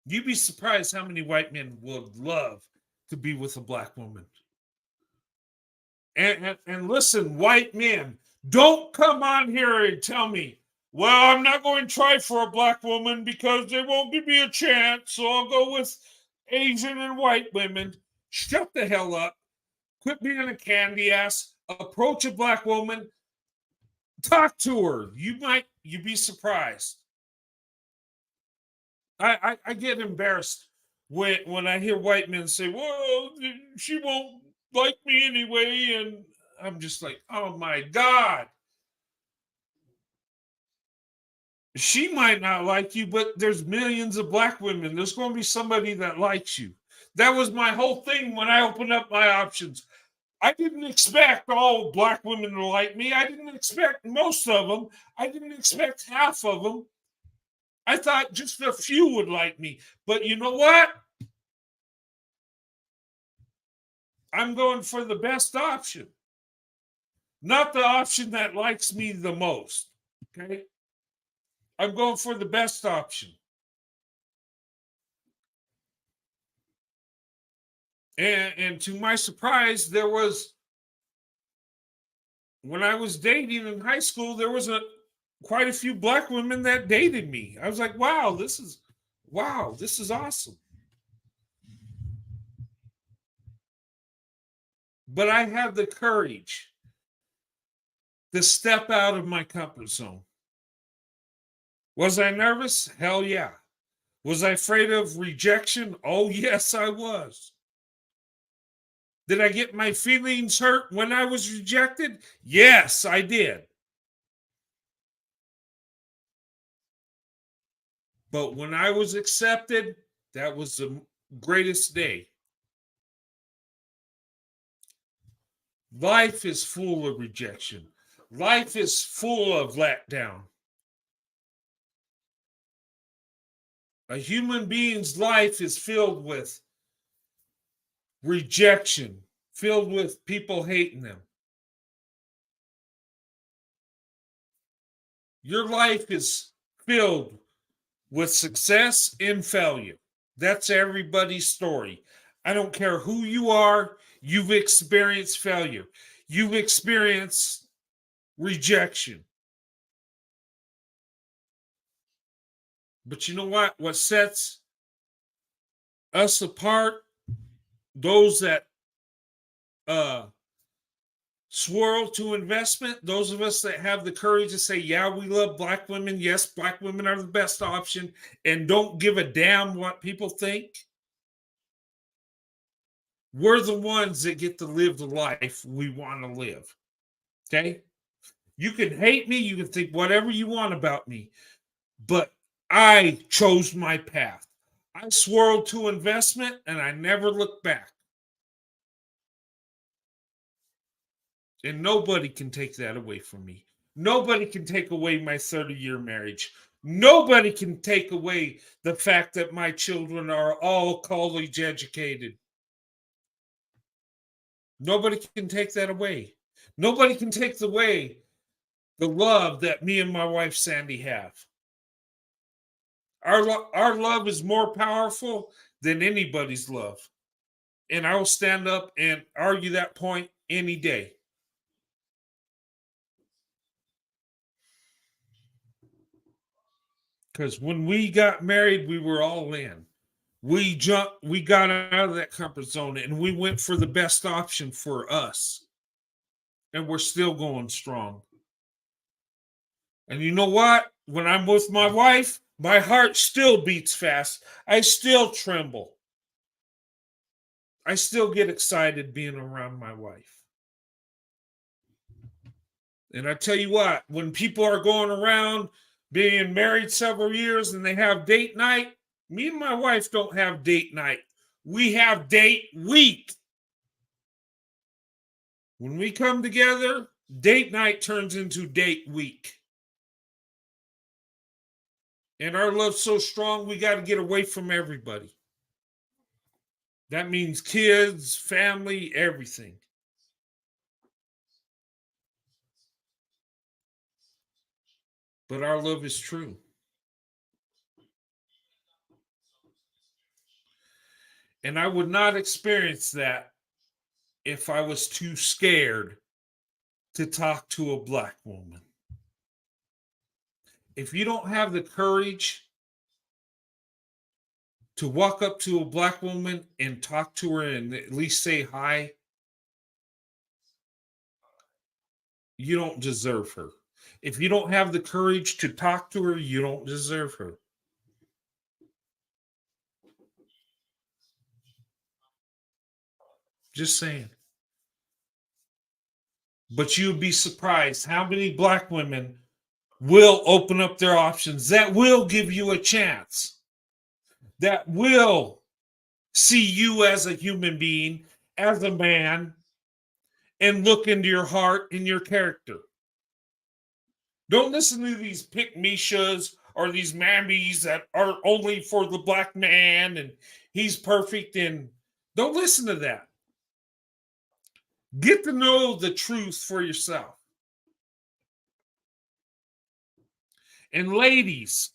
You'd be surprised how many white men would love to be with a black woman. And listen, white men, don't come on here and tell me, well, I'm not going to try for a black woman because they won't give me a chance, so I'll go with Asian and white women. Shut the hell up. Quit being a candy ass. Approach a black woman. Talk to her. You'd be surprised. I get embarrassed when I hear white men say, well, she won't like me anyway. And I'm just like, oh my God. She might not like you, but there's millions of black women. There's going to be somebody that likes you. That was my whole thing when I opened up my options. I didn't expect all black women to like me. I didn't expect most of them. I didn't expect half of them. I thought just a few would like me. But you know what? I'm going for the best option, not the option that likes me the most. Okay? I'm going for the best option. And to my surprise, there was, when I was dating in high school, there was quite a few black women that dated me. I was like, wow, this is awesome. But I had the courage to step out of my comfort zone. Was I nervous? Hell yeah. Was I afraid of rejection? Oh, yes, I was. Did I get my feelings hurt when I was rejected? Yes, I did. But when I was accepted, that was the greatest day. Life is full of rejection. Life is full of letdown. A human being's life is filled with rejection, filled with people hating them. Your life is filled with success and failure. That's everybody's story. I don't care who you are, you've experienced failure. You've experienced rejection. But you know what? What sets us apart, those that swirl to investment, those of us that have the courage to say, yeah, we love black women. Yes, black women are the best option, and don't give a damn what people think. We're the ones that get to live the life we want to live. Okay? You can hate me, you can think whatever you want about me, but I chose my path. I swirled to investment and I never looked back. And nobody can take that away from me. Nobody can take away my 30-year marriage. Nobody can take away the fact that my children are all college educated. Nobody can take that away. Nobody can take away the love that me and my wife Sandy have. Our love is more powerful than anybody's love. And I will stand up and argue that point any day. Because when we got married, we were all in. We got out of that comfort zone and we went for the best option for us. And we're still going strong. And you know what? When I'm with my wife, my heart still beats fast. I still tremble. I still get excited being around my wife. And I tell you what, when people are going around being married several years and they have date night, me and my wife don't have date night. We have date week. When we come together, date night turns into date week. And our love's so strong, we got to get away from everybody. That means kids, family, everything. But our love is true. And I would not experience that if I was too scared to talk to a black woman. If you don't have the courage to walk up to a black woman and talk to her and at least say hi, you don't deserve her. If you don't have the courage to talk to her, you don't deserve her. Just saying. But you'd be surprised how many black women will open up their options, that will give you a chance, that will see you as a human being, as a man, and look into your heart and your character. Don't listen to these pick mishas or these mammies that are only for the black man and he's perfect. And don't listen to that. Get to know the truth for yourself. And ladies,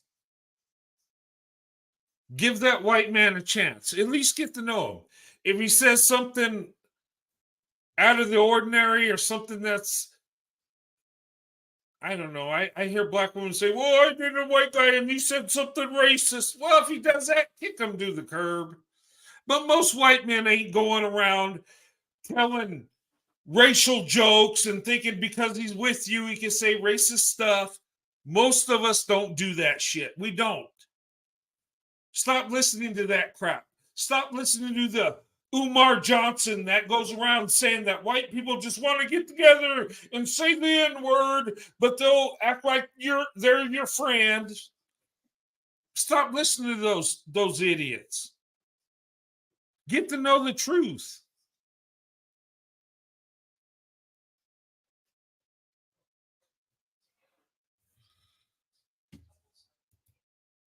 give that white man a chance. At least get to know him. If he says something out of the ordinary or something that's, I don't know. I hear black women say, well, I did a white guy and he said something racist. Well, if he does that, kick him to the curb. But most white men ain't going around telling racial jokes and thinking because he's with you, he can say racist stuff. Most of us don't do that shit. We don't. Stop listening to that crap. Stop listening to the Umar Johnson that goes around saying that white people just want to get together and say the N-word, but they'll act like they're your friends. Stop listening to those idiots. Get to know the truth.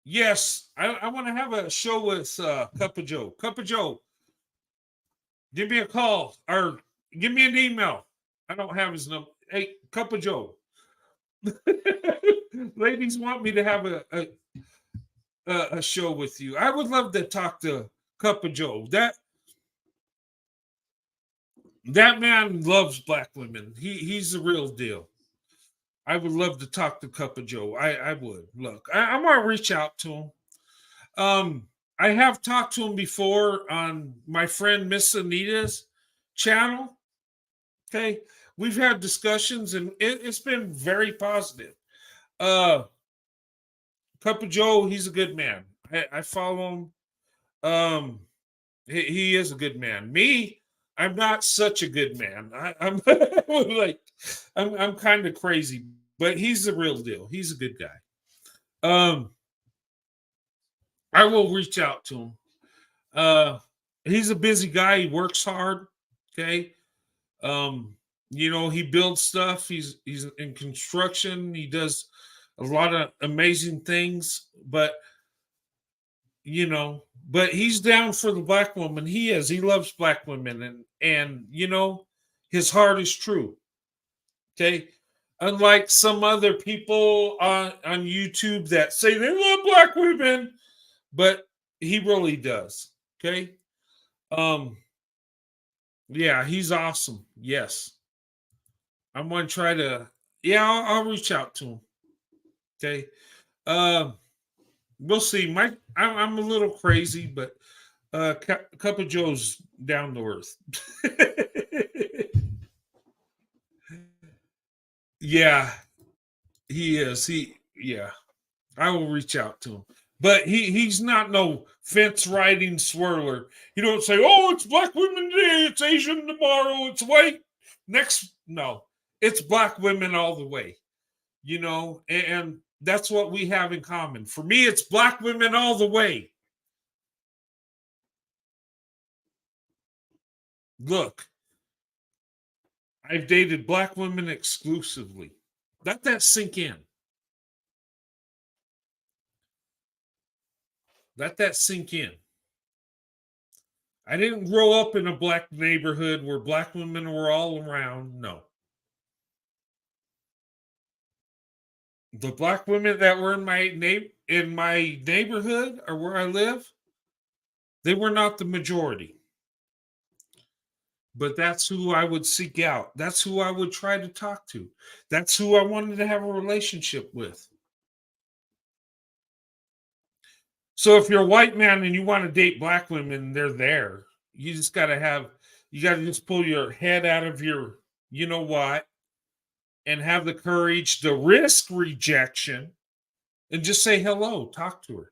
Yes, I want to have a show with Cup of Joe. Cup of Joe, give me a call or give me an email. I don't have his number. Hey, Cup of Joe. Ladies want me to have a show with you. I would love to talk to Cup of Joe. That man loves black women. He's the real deal. I would love to talk to Cup of Joe. I would. Look, I'm gonna reach out to him. I have talked to him before on my friend Miss Anita's channel. Okay, we've had discussions and it's been very positive. Uh, Cup of Joe, he's a good man. I follow him. Um, he is a good man. Me, I'm not such a good man. I'm like, I'm kind of crazy, but he's the real deal. He's a good guy. Um, I will reach out to him. He's a busy guy. He works hard. Okay. Um, he builds stuff. He's in construction. He does a lot of amazing things. But he's down for the black woman. He is. He loves black women, and his heart is true. Okay. Unlike some other people on YouTube that say they love black women, but he really does. Okay. Um, yeah, he's awesome. Yes. I'm gonna try to, yeah, I'll reach out to him. Okay. We'll see. I'm a little crazy, but Cup of Joe's down to earth. Yeah, he is. Yeah. I will reach out to him. But he's not no fence riding swirler. You don't say, oh, it's black women today, it's Asian tomorrow, it's white next. No, it's black women all the way. And that's what we have in common. For me, it's black women all the way. Look, I've dated black women exclusively. Let that sink in. Let that sink in. I didn't grow up in a black neighborhood where black women were all around. No. The black women that were in my neighborhood or where I live, they were not the majority. But that's who I would seek out. That's who I would try to talk to. That's who I wanted to have a relationship with. So if you're a white man and you want to date black women, they're there. You just got to just pull your head out of your, you know what, and have the courage to risk rejection and just say hello, talk to her.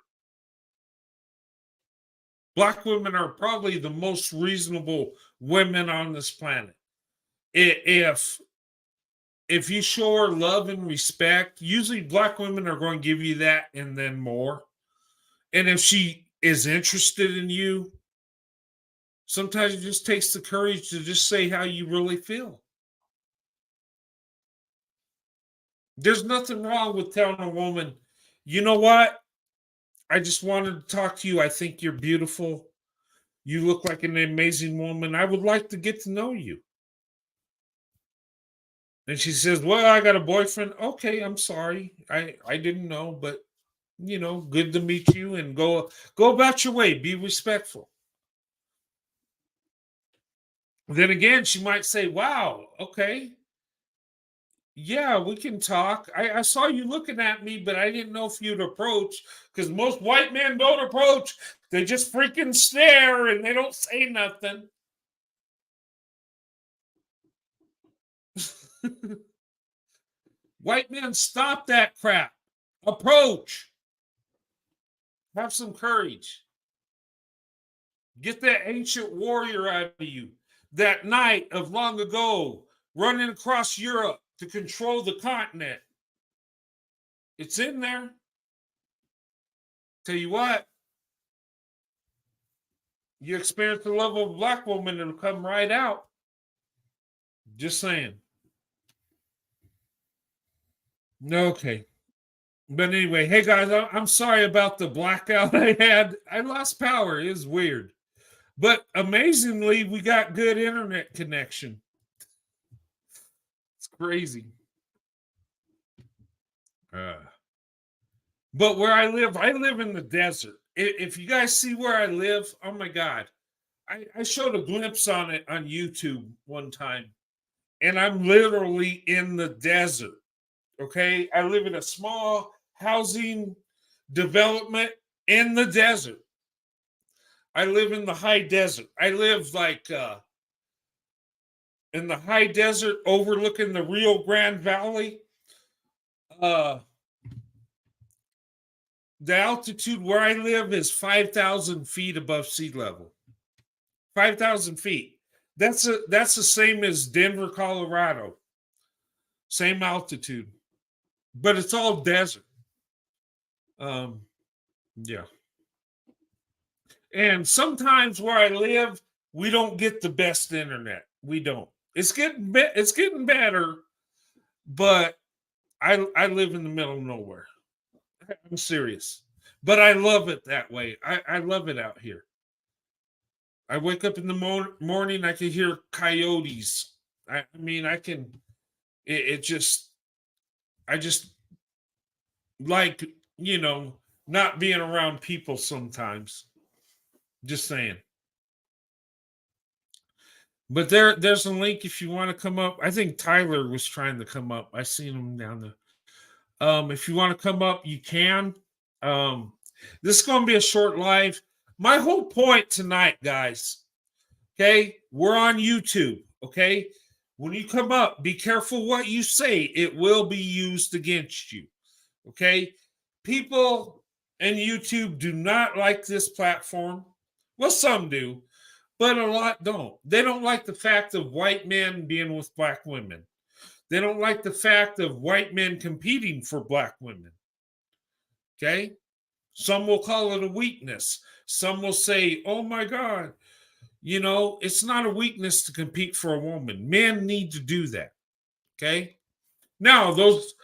Black women are probably the most reasonable women on this planet. If you show her love and respect, usually black women are going to give you that and then more. And if she is interested in you, sometimes it just takes the courage to just say how you really feel. There's nothing wrong with telling a woman, you know what? I just wanted to talk to you. I think you're beautiful. You look like an amazing woman. I would like to get to know you. And she says, well, I got a boyfriend. Okay, I'm sorry. I didn't know, but good to meet you, and go about your way. Be respectful. Then again, she might say, wow, okay. Yeah, we can talk. I saw you looking at me, but I didn't know if you'd approach, because most white men don't approach. They just freaking stare and they don't say nothing. White men, stop that crap. Approach. Have some courage. Get that ancient warrior out of you. That knight of long ago running across Europe to control the continent. It's in there. Tell you what, you experience the love of a black woman, it'll come right out. Just saying. Okay. But anyway, hey guys, I'm sorry about the blackout I had. I lost power. It was weird. But amazingly, we got good internet connection. It's crazy. But where I live in the desert. If you guys see where I live, oh my God. I showed a glimpse on it on YouTube one time. And I'm literally in the desert. Okay? I live in a small housing development in the desert. I live in the high desert. I live like in the high desert overlooking the Rio Grande Valley. The altitude where I live is 5,000 feet above sea level. 5,000 feet. That's the same as Denver, Colorado. Same altitude. But it's all desert. Yeah. And sometimes where I live, we don't get the best internet. We don't. It's getting better, but I live in the middle of nowhere. I'm serious. But I love it that way. I love it out here. I wake up in the morning, I can hear coyotes. I mean, I can, I just like, not being around people sometimes. Just saying. But there's a link if you want to come up. I think Tyler was trying to come up. I seen him down there. If you want to come up, you can. This is going to be a short live. My whole point tonight, guys, okay, we're on YouTube, okay? When you come up, be careful what you say. It will be used against you, okay? People and YouTube do not like this platform. Well, some do, but a lot don't. They don't like the fact of white men being with black women. They don't like the fact of white men competing for black women. Okay? Some will call it a weakness. Some will say, oh my God, it's not a weakness to compete for a woman. Men need to do that. Okay? Now, those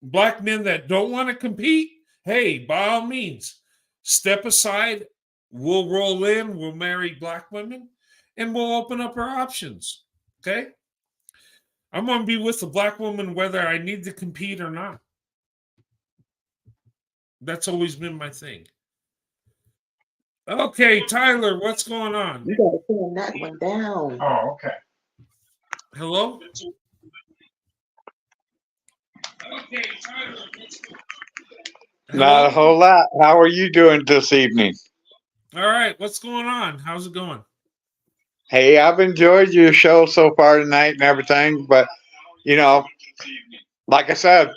black men that don't want to compete, hey, by all means, step aside. We'll roll in. We'll marry black women, and we'll open up our options. Okay. I'm going to be with a black woman whether I need to compete or not. That's always been my thing. Okay, Tyler, what's going on? You gotta turn that one down. Oh, okay. Hello? Okay, Tyler, what's going on? Not a whole lot. How are you doing this evening? All right, what's going on? How's it going? Hey, I've enjoyed your show so far tonight and everything, but you know, like I said,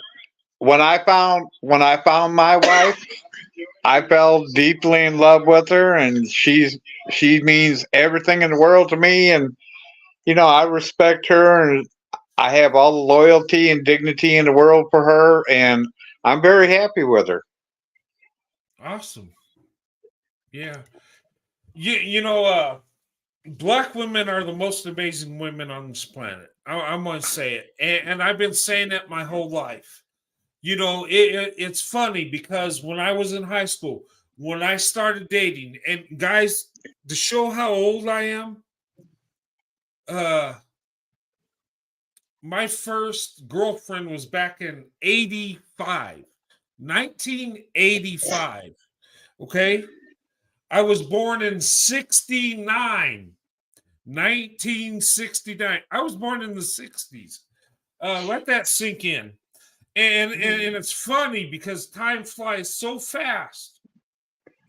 when I found my wife, I fell deeply in love with her, and she means everything in the world to me, and I respect her, and I have all the loyalty and dignity in the world for her, and I'm very happy with her. Awesome. Yeah. Black women are the most amazing women on this planet. I'm going to say it. And I've been saying it my whole life. It's funny because when I was in high school, when I started dating, and guys, to show how old I am, my first girlfriend was back in 1985. Okay. I was born in 1969. I was born in the 60s. Let that sink in. And it's funny because time flies so fast.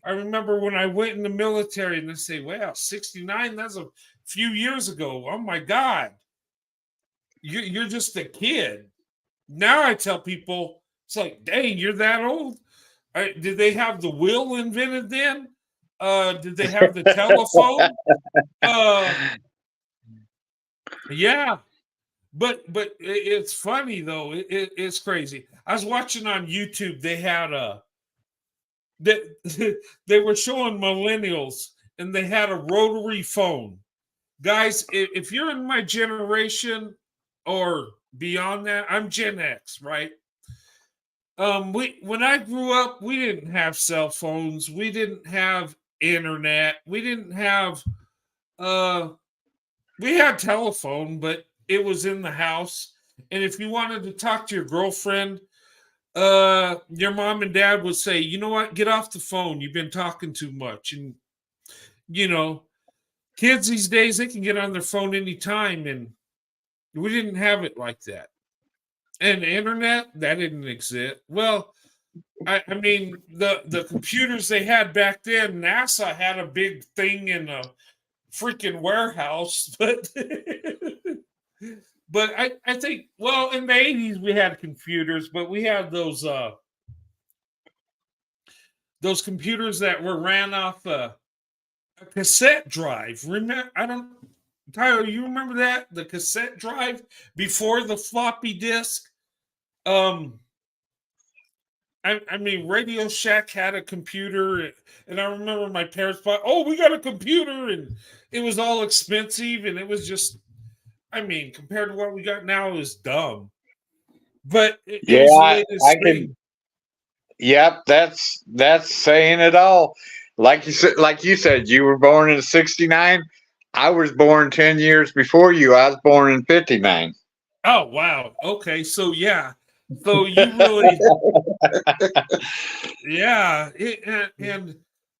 I remember when I went in the military and they say, well, 69, that's a few years ago. Oh my God. You're just a kid. Now I tell people, it's like, dang, you're that old? Did they have the wheel invented then? Did they have the telephone? Yeah. But it's funny though. It's crazy. I was watching on YouTube. They had they were showing millennials, and they had a rotary phone. Guys, if you're in my generation or beyond that, I'm Gen X, right? When I grew up, we didn't have cell phones. We didn't have internet. We didn't have we had telephone, but it was in the house. And if you wanted to talk to your girlfriend, your mom and dad would say, you know what, get off the phone. You've been talking too much. And kids these days, they can get on their phone anytime, and we didn't have it like that. And the internet, that didn't exist. Well, I mean, the computers they had back then, NASA had a big thing in a freaking warehouse, but I think, well, in the 80s we had computers, but we had those computers that were ran off a cassette drive. Remember, Tyler, you remember that? The cassette drive before the floppy disk? I mean, Radio Shack had a computer, and I remember my parents thought, "Oh, we got a computer," and it was all expensive, and it was just, I mean, compared to what we got now, it was dumb. But it was the latest thing. Yep, that's saying it all. Like you said, you were born in '69. I was born 10 years before you. I was born in '59. Oh wow. Okay, so yeah. So you really, yeah. And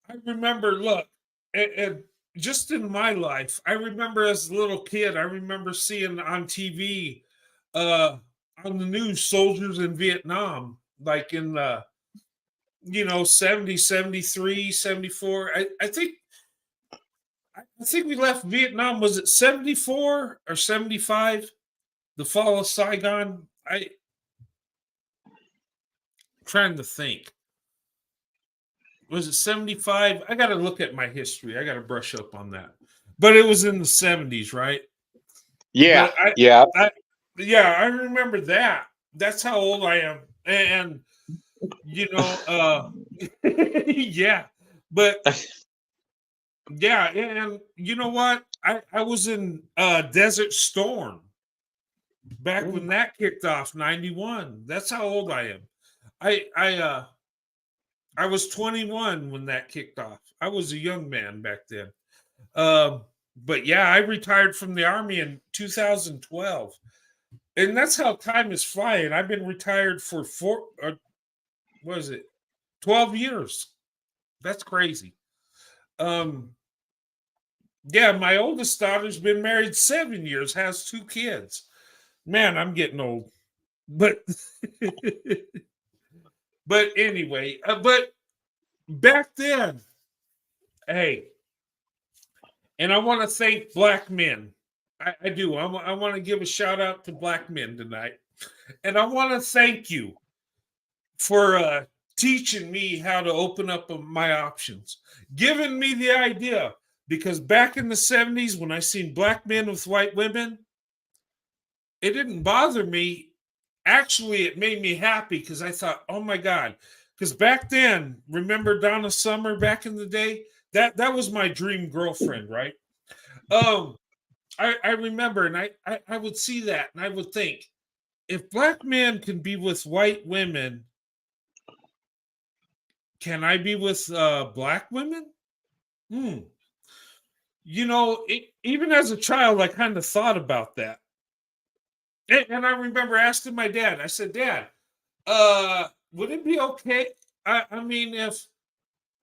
I remember, look, and just in my life, I remember as a little kid, I remember seeing on TV, on the news, soldiers in Vietnam, like in the 70, 73, 74. I think we left Vietnam, was it 74 or 75? The fall of Saigon? Trying to think. Was it 75? I got to look at my history. I got to brush up on that. But it was in the 70s, right? Yeah. I remember that. That's how old I am. And yeah. But yeah, and you know what? I was in Desert Storm back when that kicked off, 91. That's how old I am. I was 21 when that kicked off. I was a young man back then. But yeah, I retired from the Army in 2012. And that's how time is flying. I've been retired for what is it, 12 years. That's crazy. Yeah, my oldest daughter's been married 7 years, has 2 kids. Man, I'm getting old. But but anyway, but back then, hey, and I want to thank black men. I do. I want to give a shout out to black men tonight. And I want to thank you for teaching me how to open up my options, giving me the idea. Because back in the 70s, when I seen black men with white women, it didn't bother me. Actually, it made me happy because I thought, oh my God. Because back then, remember Donna Summer back in the day? That was my dream girlfriend, right? I remember, and I would see that, and I would think, if black men can be with white women, can I be with black women? You know, even as a child, I kind of thought about that. And I remember asking my dad, I said, Dad, would it be okay? I mean, if,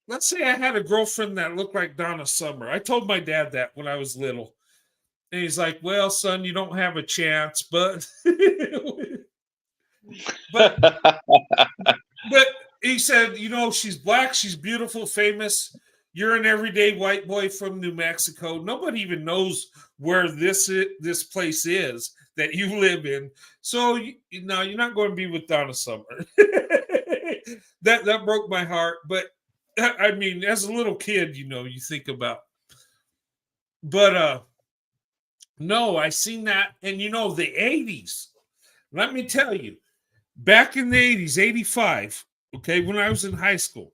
let's say I had a girlfriend that looked like Donna Summer. I told my dad that when I was little. And he's like, well, son, you don't have a chance, but but he said, you know, she's black, she's beautiful, famous. You're an everyday white boy from New Mexico. Nobody even knows where this place is that you live in. So no, you're not going to be with Donna Summer. that broke my heart. But I mean, as a little kid, you know, you think about. But no, I seen that, and you know, the 80s. Let me tell you, back in the 80s, 85, okay, when I was in high school,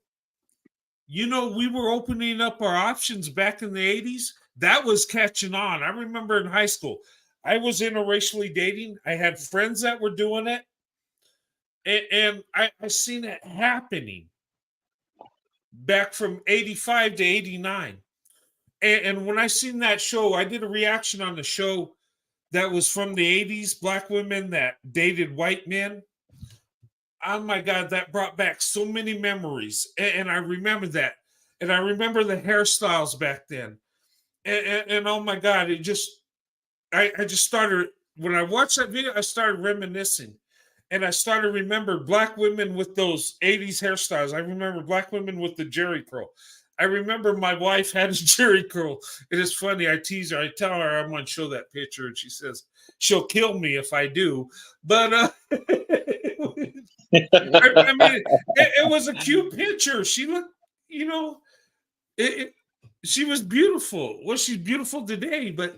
you know, we were opening up our options back in the 80s. That was catching on. I remember in high school, I was interracially dating. I had friends that were doing it. And I seen it happening back from 85 to 89. And when I seen that show, I did a reaction on the show that was from the 80s, black women that dated white men. Oh my God, that brought back so many memories. And I remember that. And I remember the hairstyles back then. And oh my God, it just, I just started, when I watched that video, I started reminiscing. And I started to remember black women with those 80s hairstyles. I remember black women with the jerry curl. I remember my wife had a jerry curl. It is funny. I tease her. I tell her I'm going to show that picture. And she says, she'll kill me if I do. But I mean, it was a cute picture. She looked, you know, she was beautiful. Well, she's beautiful today, but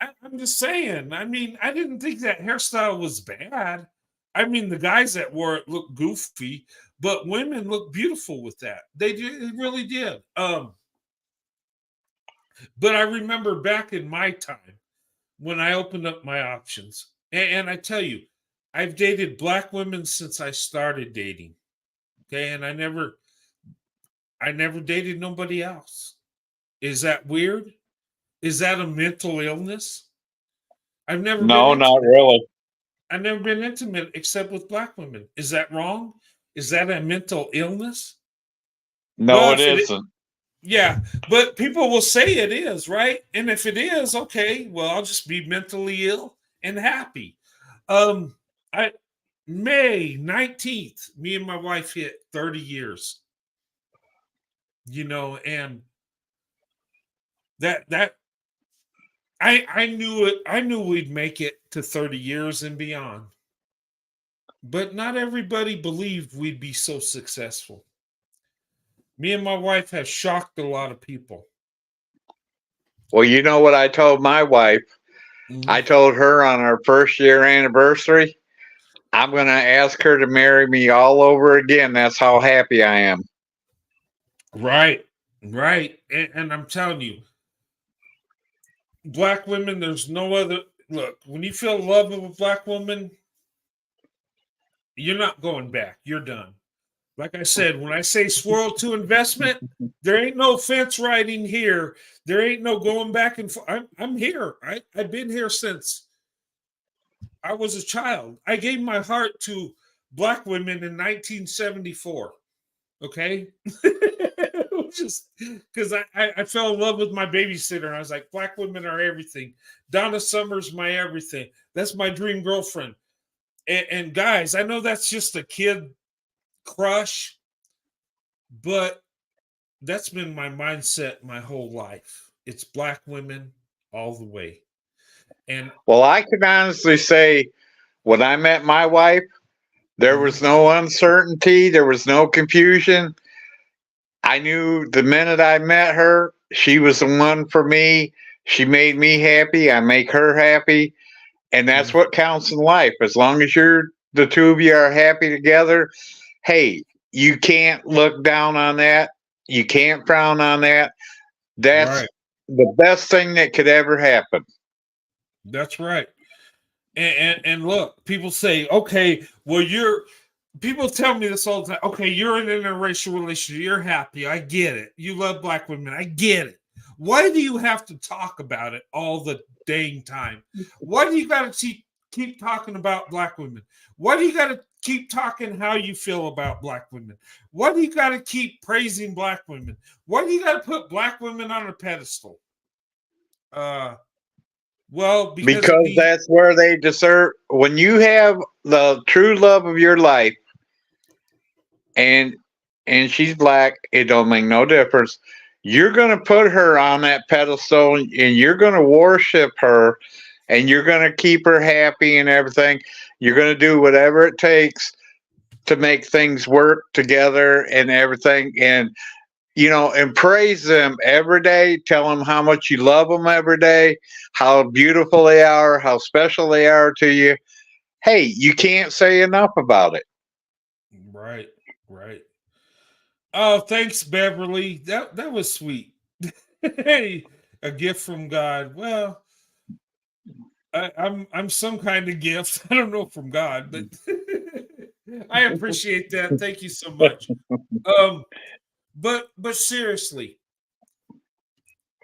I'm just saying. I mean, I didn't think that hairstyle was bad. I mean, the guys that wore it looked goofy, but women look beautiful with that. They really did. But I remember back in my time when I opened up my options, and I tell you, I've dated black women since I started dating. Okay, and I never dated nobody else. Is that weird? Is that a mental illness? I've never No, been not really. I've never been intimate except with black women. Is that wrong? Is that a mental illness? No, Well, it if it, isn't. yeah, but people will say it is, right? And if it is, okay, well, I'll just be mentally ill and happy. I May 19th, me and my wife hit 30 years. You know, and that I knew it. I knew we'd make it to 30 years and beyond. But not everybody believed we'd be so successful. Me and my wife have shocked a lot of people. Well, you know what I told my wife? I told her on our first year anniversary, I'm going to ask her to marry me all over again. That's how happy I am. Right, right. And I'm telling you, black women, there's no other. Look, when you feel love of a black woman, you're not going back. You're done. Like I said, when I say swirl to investment, there ain't no fence riding here. There ain't no going back and forth. I'm here. I've been here since I was a child. I gave my heart to Black women in 1974. Okay. Just because I fell in love with my babysitter and I was like, Black women are everything. Donna Summer's my everything. That's my dream girlfriend. And guys, I know that's just a kid crush, but that's been my mindset my whole life. It's Black women all the way. And Well, I can honestly say when I met my wife, there was no uncertainty, there was no confusion. I knew the minute I met her, she was the one for me. She made me happy. I make her happy. And that's what counts in life. As long as the two of you are happy together, hey, you can't look down on that. You can't frown on that. That's right. the best thing that could ever happen. That's right. And look, people say, okay, well, people tell me this all the time. Okay, you're in an interracial relationship. You're happy. I get it. You love Black women. I get it. Why do you have to talk about it all the dang time? Why do you got to keep talking about Black women? Why do you got to keep talking how you feel about Black women? Why do you got to keep praising Black women? Why do you got to put Black women on a pedestal? Well, because that's where they deserve. When you have the true love of your life, and she's Black, it don't make no difference. You're gonna put her on that pedestal, and you're gonna worship her, and you're gonna keep her happy and everything. You're gonna do whatever it takes to make things work together and everything, and and praise them every day. Tell them how much you love them every day, how beautiful they are, how special they are to you. Hey, you can't say enough about it. Right. Oh, thanks, Beverly. That was sweet. Hey, a gift from God. Well, I'm some kind of gift. I don't know from God, but I appreciate that. Thank you so much. But seriously,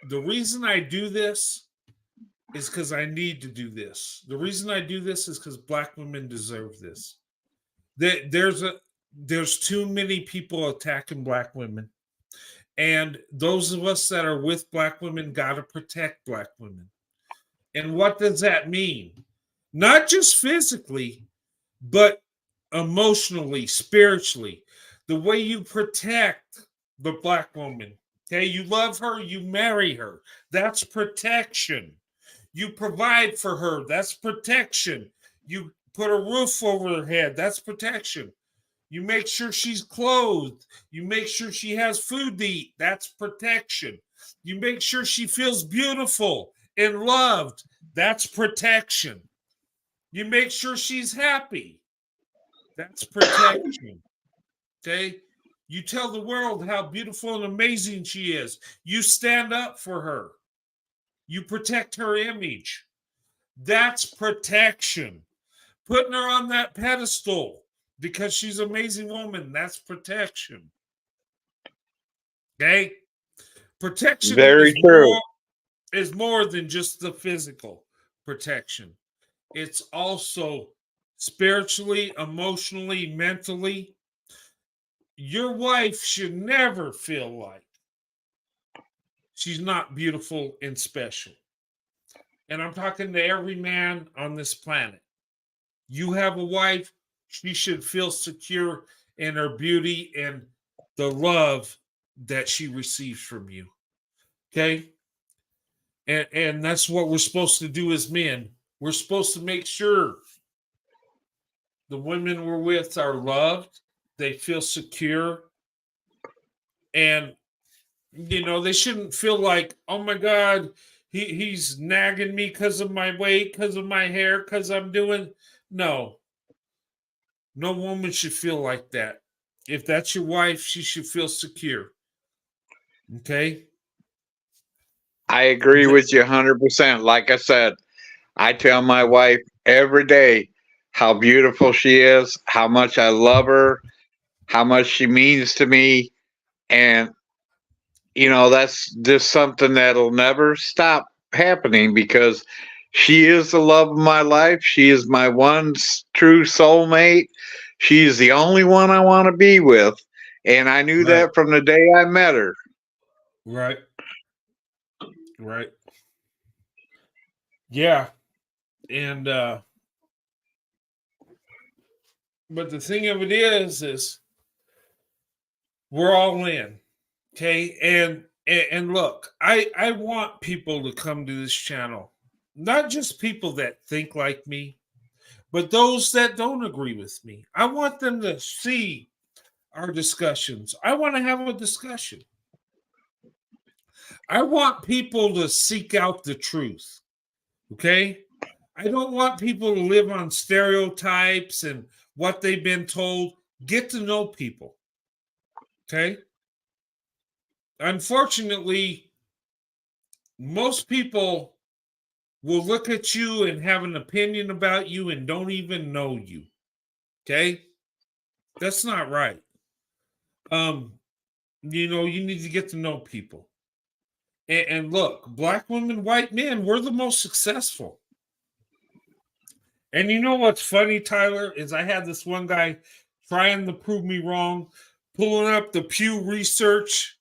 the reason I do this is because I need to do this. The reason I do this is because Black women deserve this. There's too many people attacking Black women. And those of us that are with Black women got to protect Black women. And what does that mean? Not just physically, but emotionally, spiritually. The way you protect the Black woman. Okay, you love her, you marry her. That's protection. You provide for her. That's protection. You put a roof over her head. That's protection. You make sure she's clothed. You make sure she has food to eat. That's protection. You make sure she feels beautiful and loved. That's protection. You make sure she's happy. That's protection. Okay? You tell the world how beautiful and amazing she is. You stand up for her. You protect her image. That's protection. Putting her on that pedestal because she's an amazing woman, that's protection. Okay? Protection Very true. Is more than just the physical protection. It's also spiritually, emotionally, mentally. Your wife should never feel like she's not beautiful and special. And I'm talking to every man on this planet. You have a wife, she should feel secure in her beauty and the love that she receives from you. Okay? And that's what we're supposed to do as men. We're supposed to make sure the women we're with are loved, they feel secure, and they shouldn't feel like, oh my God, he's nagging me because of my weight, because of my hair, because I'm doing. No woman should feel like that. If that's your wife, she should feel secure. Okay? I agree with you 100%. Like I said, I tell my wife every day how beautiful she is, how much I love her, how much she means to me. And, that's just something that'll never stop happening because she is the love of my life. She is my one true soulmate. She is the only one I want to be with. And I knew Right. that from the day I met her. Right. Right. Yeah. And but the thing of it is we're all in. Okay. And look, I want people to come to this channel. Not just people that think like me, but those that don't agree with me. I want them to see our discussions. I want to have a discussion. I want people to seek out the truth. Okay? I don't want people to live on stereotypes and what they've been told. Get to know people. Okay? Unfortunately, most people will look at you and have an opinion about you and don't even know you. Okay? That's not right. You need to get to know people. And look, black women, white men, we're the most successful. And you know what's funny, Tyler, is I had this one guy trying to prove me wrong, pulling up the Pew Research,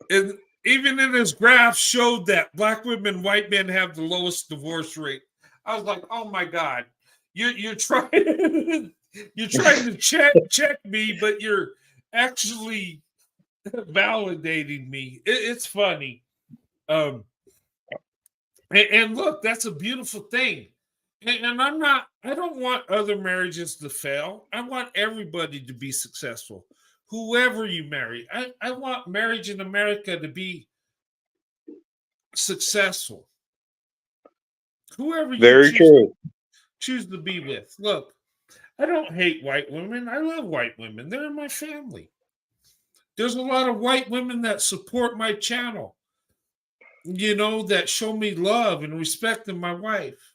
and even in his graph showed that black women, white men have the lowest divorce rate. I was like, oh my God, you're trying you're trying to check me, but you're actually validating me. It's funny. Um, and look, that's a beautiful thing. And I don't want other marriages to fail. I want everybody to be successful. Whoever you marry, I want marriage in America to be successful. Whoever you Very true. choose to be with. Look, I don't hate white women. I love white women. They're in my family. There's a lot of white women that support my channel, that show me love and respect in my wife.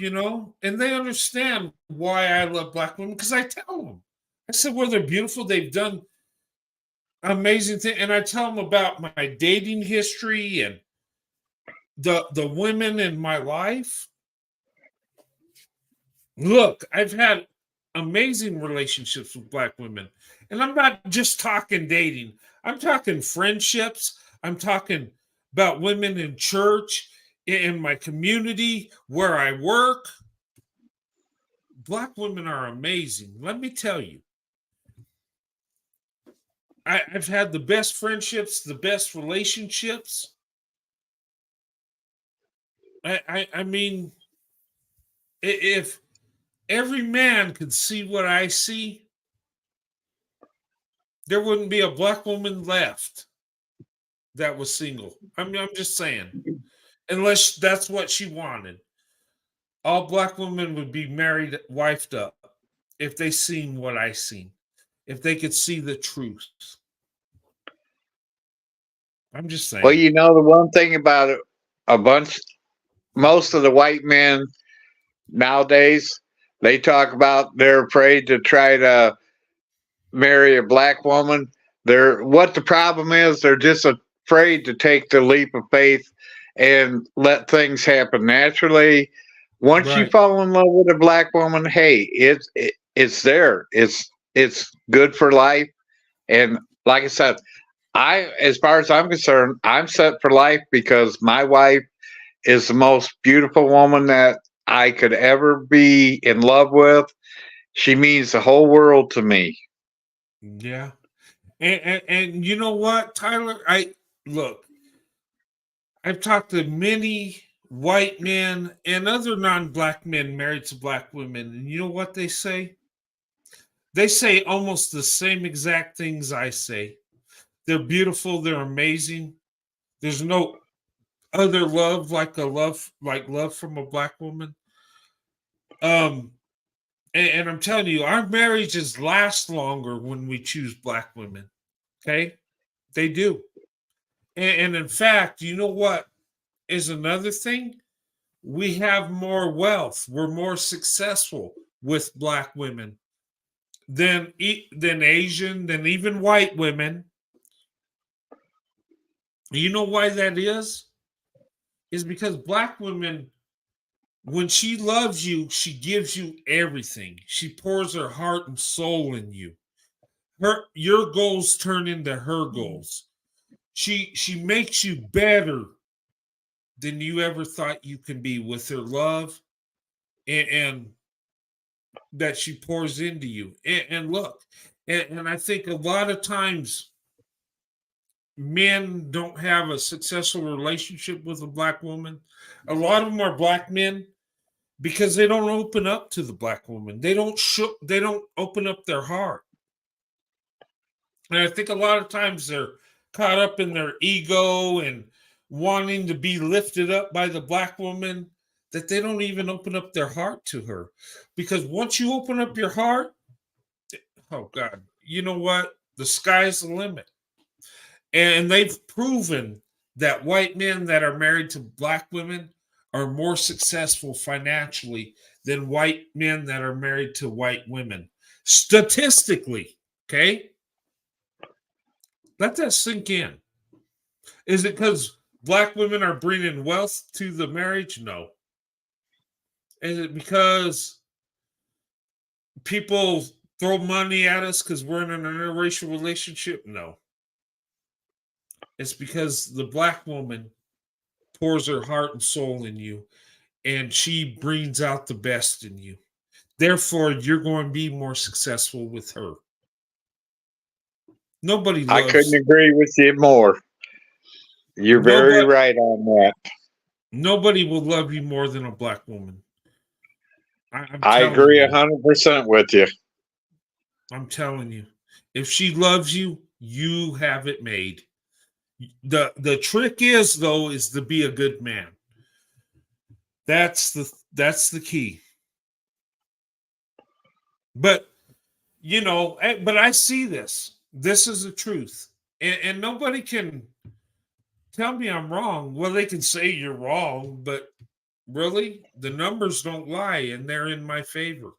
And they understand why I love black women because I tell them. I said, well, they're beautiful. They've done amazing things. And I tell them about my dating history and the women in my life. Look, I've had amazing relationships with black women. And I'm not just talking dating. I'm talking friendships. I'm talking about women in church, in my community, where I work. Black women are amazing. Let me tell you. I've had the best friendships, the best relationships. I mean, if every man could see what I see, there wouldn't be a black woman left that was single. I mean, I'm just saying, unless that's what she wanted. All black women would be married, wifed up, if they seen what I seen, if they could see the truth. I'm just Well, saying. the one thing about it, most of the white men nowadays, they talk about they're afraid to try to marry a black woman. What the problem is, they're just afraid to take the leap of faith and let things happen naturally. Once you Right. fall in love with a black woman, hey, it's there. It's good for life. And like I said, as far as I'm concerned, I'm set for life because my wife is the most beautiful woman that I could ever be in love with. She means the whole world to me. Yeah. And you know what, Tyler? Look, I've talked to many white men and other non-black men married to black women, and you know what they say? They say almost the same exact things I say. They're beautiful, they're amazing. There's no other love like love from a black woman. Um, and I'm telling you, our marriages last longer when we choose black women. Okay, they do. And in fact, you know what is another thing? We have more wealth. We're more successful with black women than Asian, than even white women. You know why that is? Is because black women, when she loves you, she gives you everything. She pours her heart and soul in you. Your goals turn into her goals. She makes you better than you ever thought you can be with her love and that she pours into you. And look, and I think a lot of times men don't have a successful relationship with a black woman. A lot of them are black men because they don't open up to the black woman. They don't open up their heart. And I think a lot of times they're caught up in their ego and wanting to be lifted up by the black woman that they don't even open up their heart to her. Because once you open up your heart, oh God, you know what? The sky's the limit. And they've proven that white men that are married to black women are more successful financially than white men that are married to white women. Statistically, okay? Let that sink in. Is it because black women are bringing wealth to the marriage? No. Is it because people throw money at us because we're in an interracial relationship? No. It's because the black woman pours her heart and soul in you and she brings out the best in you. Therefore, you're going to be more successful with her. Nobody I couldn't loves agree with you more. You're very nobody, right on that. nobody will love you more than a black woman. I'm I telling agree you. 100% with you. I'm telling you. If she loves you, you have it made. The trick is though is to be a good man. That's the key. But but I see this. This is the truth. And nobody can tell me I'm wrong. Well, they can say you're wrong, but really, the numbers don't lie and they're in my favor.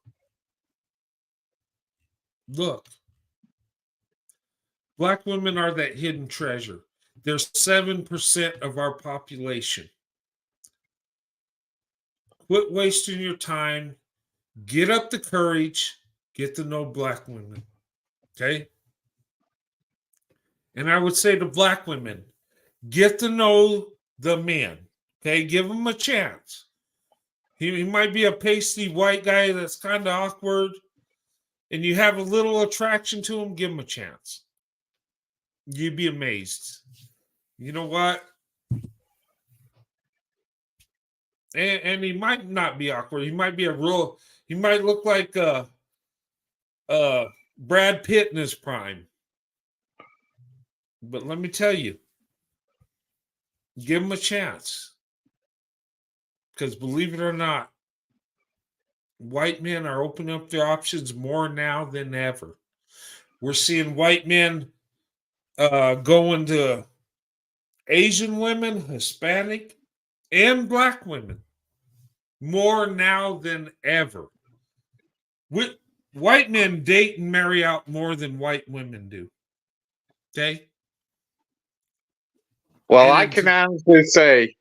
Look, black women are that hidden treasure. They're 7% of our population. Quit wasting your time. Get up the courage. Get to know black women. Okay? And I would say to black women, get to know the men. Okay? Give him a chance. He might be a pasty white guy that's kind of awkward, and you have a little attraction to him, give him a chance. You'd be amazed. You know what? And he might not be awkward. He might be he might look like Brad Pitt in his prime. But let me tell you, give him a chance. Because believe it or not, white men are opening up their options more now than ever. We're seeing white men going to Asian women, Hispanic, and black women more now than ever. White men date and marry out more than white women do. Okay? Well, And I can honestly say,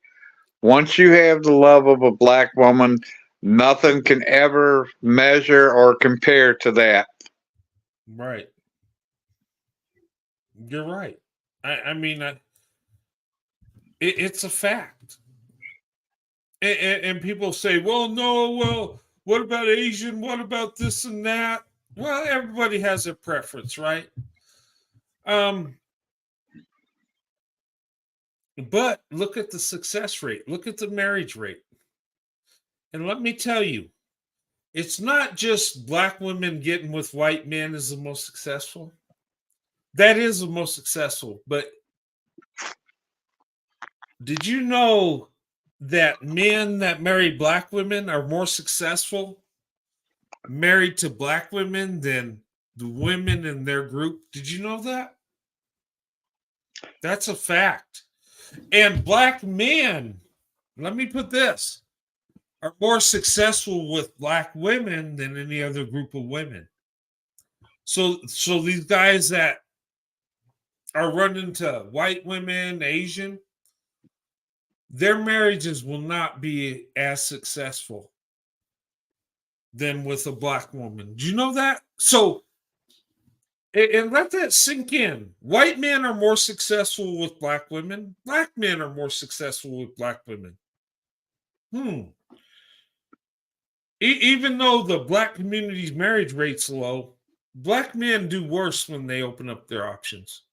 once you have the love of a black woman, nothing can ever measure or compare to that. right. You're right. I mean, it's a fact. And people say, well, no, well, what about Asian? What about this and that? Well, everybody has a preference, right? But look at the success rate. Look at the marriage rate. And let me tell you, it's not just black women getting with white men is the most successful. That is the most successful. But did you know that men that marry black women are more successful married to black women than the women in their group? Did you know that? That's a fact. And black men, let me put this, are more successful with black women than any other group of women. So these guys that are running to white women, Asian, their marriages will not be as successful than with a black woman. Do you know that? So, and let that sink in. White men are more successful with black women. Black men are more successful with black women. Even though the black community's marriage rate's low, black men do worse when they open up their options.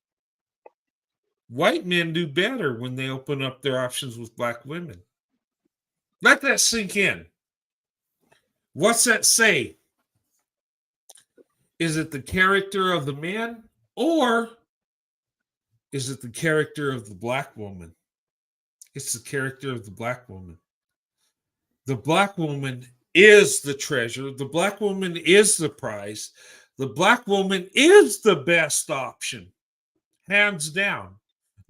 White men do better when they open up their options with black women. Let that sink in. What's that say? Is it the character of the man, or is it the character of the black woman? It's the character of the black woman. The black woman is the treasure. The black woman is the prize. The black woman is the best option, hands down.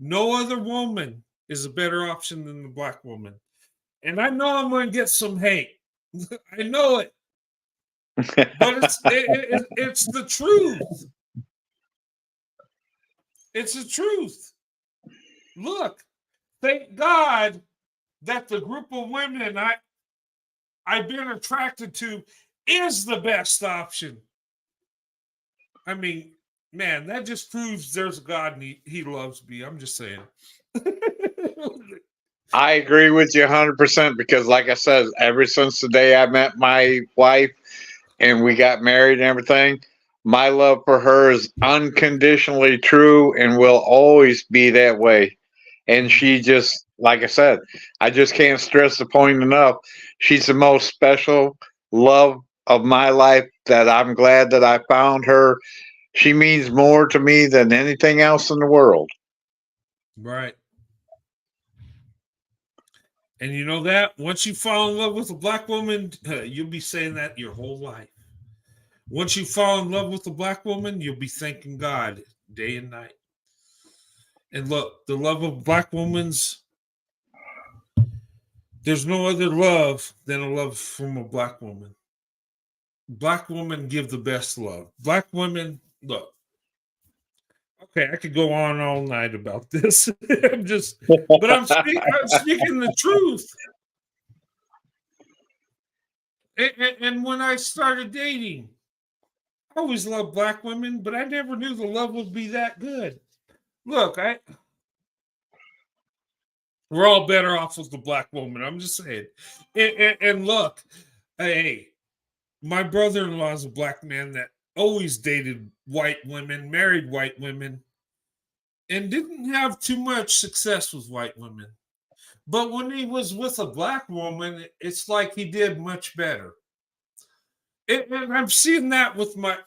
No other woman is a better option than the black woman. And I know I'm going to get some hate. I know it. But it's the truth. It's the truth. Look, thank God that the group of women I've been attracted to is the best option. I mean, man, that just proves there's a God and he loves me. I'm just saying. I agree with you 100% because, like I said, ever since the day I met my wife and we got married and everything, my love for her is unconditionally true and will always be that way. And she just, like I said, I just can't stress the point enough. She's the most special love of my life that I'm glad that I found her. She means more to me than anything else in the world. Right. And you know that once you fall in love with a black woman, you'll be saying that your whole life. Once you fall in love with a black woman, you'll be thanking God day and night. And look, the love of a black woman's, there's no other love than a love from a black woman. Black women give the best love. Black women, look. Okay, I could go on all night about this. I'm speaking the truth. And when I started dating, I always loved black women, but I never knew the love would be that good. Look, we're all better off with the black woman. I'm just saying. And look, hey, my brother-in-law is a black man that always dated white women, married white women, and didn't have too much success with white women. But when he was with a black woman, it's like he did much better. And I've seen that with my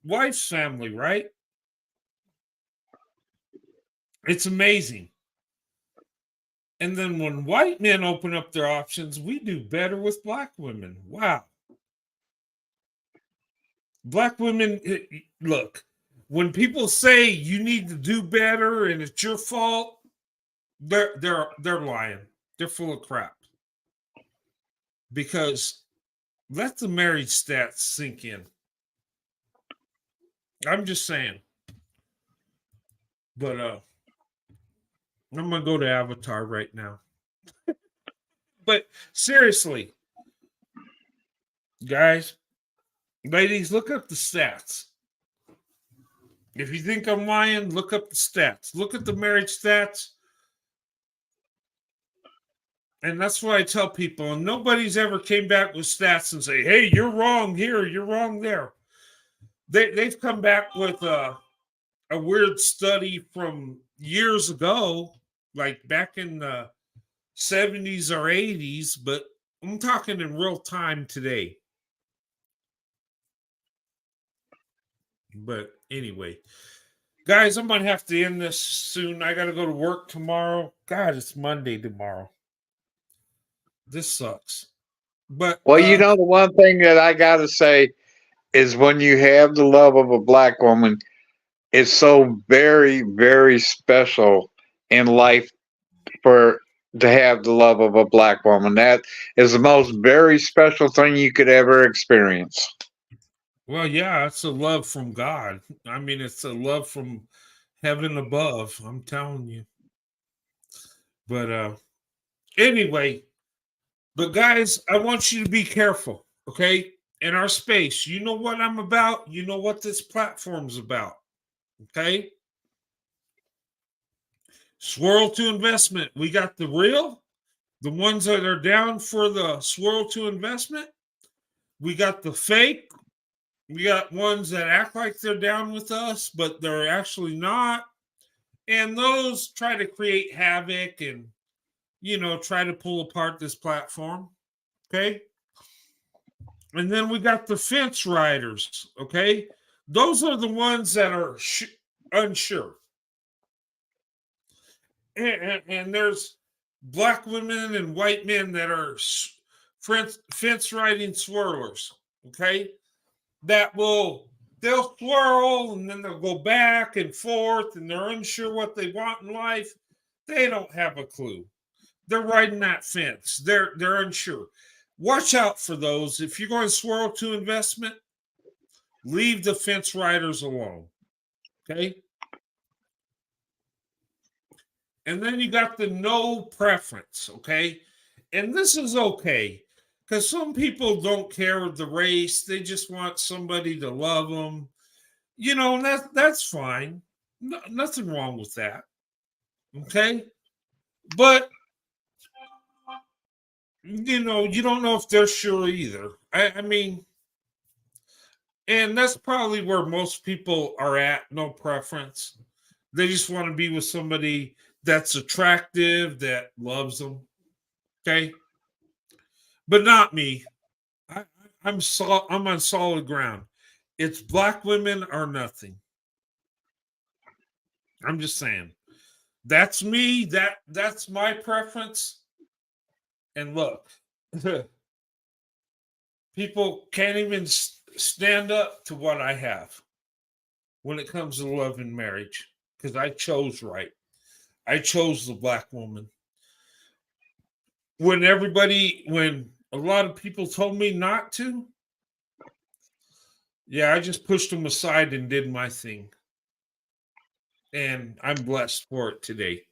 wife's family, right? It's amazing. And then when white men open up their options, we do better with black women. Wow. Black women, look, when people say you need to do better and it's your fault, they're lying. They're full of crap. Because let the marriage stats sink in. I'm just saying. But I'm gonna go to Avatar right now. But seriously, guys, ladies, look up the stats. If you think I'm lying, look up the stats. Look at the marriage stats. And that's what I tell people. And nobody's ever came back with stats and say, hey, you're wrong here, you're wrong there. They've come back with a weird study from years ago, like back in the 70s or 80s, but I'm talking in real time today. But anyway, guys, I'm going to have to end this soon. I got to go to work tomorrow. God, it's Monday tomorrow. This sucks. But well, you know, the one thing that I got to say is when you have the love of a black woman, it's so very, very special in life to have the love of a black woman. That is the most very special thing you could ever experience. Well, yeah, it's a love from God. I mean, it's a love from heaven above. I'm telling you. But anyway, but guys, I want you to be careful, okay? In our space, you know what I'm about. You know what this platform's about, okay? Swirl to investment. We got the real, the ones that are down for the swirl to investment. We got the fake. We got ones that act like they're down with us, but they're actually not. And those try to create havoc and, try to pull apart this platform. Okay. And then we got the fence riders. Okay. Those are the ones that are unsure. And there's black women and white men that are fence riding swirlers. Okay. They'll swirl and then they'll go back and forth and they're unsure what they want in life. They don't have a clue. They're riding that fence. They're unsure. Watch out for those. If you're going to swirl to investment, leave the fence riders alone. Okay. And then you got the no preference. Okay. And this is okay because some people don't care the race. They just want somebody to love them. And that's fine. No, nothing wrong with that. Okay. But you don't know if they're sure either. I mean, and that's probably where most people are at, no preference. They just want to be with somebody that's attractive, that loves them. Okay. But not me. I'm on solid ground. It's black women or nothing. I'm just saying. That's me. That's my preference. And look, people can't even stand up to what I have when it comes to love and marriage because I chose right. I chose the black woman. When a lot of people told me not to, yeah, I just pushed them aside and did my thing. And I'm blessed for it today.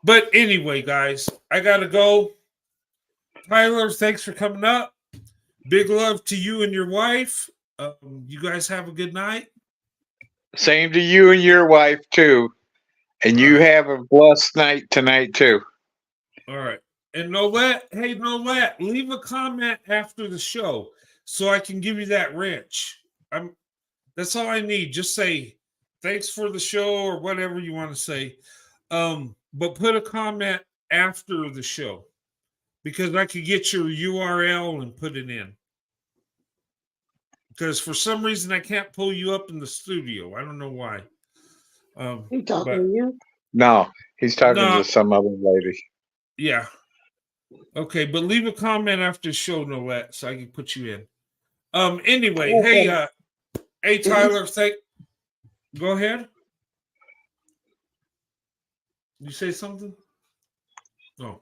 But anyway, guys, I got to go. Tyler, thanks for coming up. Big love to you and your wife. You guys have a good night. Same to you and your wife too. And you have a blessed night tonight too. All right. And Nolette, leave a comment after the show so I can give you that wrench. That's all I need. Just say thanks for the show or whatever you want to say. But put a comment after the show because I could get your URL and put it in. Because for some reason I can't pull you up in the studio. I don't know why. He talking to you? No, he's talking to some other lady. Yeah. Okay, but leave a comment after the show, Nolette, so I can put you in. Anyway, okay. Hey Tyler, go ahead. You say something? No.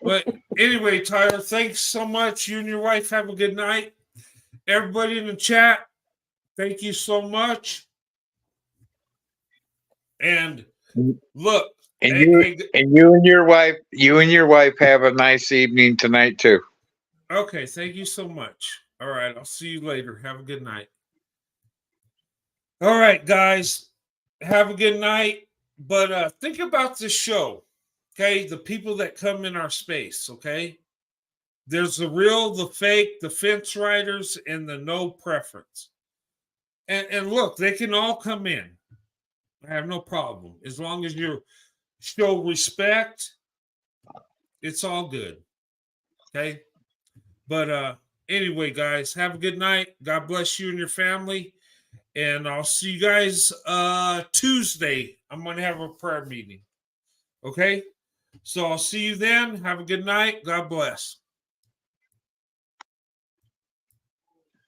But anyway, Tyler, thanks so much. You and your wife have a good night. Everybody in the chat, thank you so much. And look, you and your wife have a nice evening tonight too. Okay, thank you so much. All right, I'll see you later. Have a good night. All right, guys, have a good night. But think about this show, okay? The people that come in our space, okay? There's the real, the fake, the fence riders, and the no preference. And look, they can all come in. I have no problem. As long as you show respect, it's all good. Okay? But anyway, guys, have a good night. God bless you and your family. And I'll see you guys Tuesday. I'm going to have a prayer meeting. Okay? So I'll see you then. Have a good night. God bless.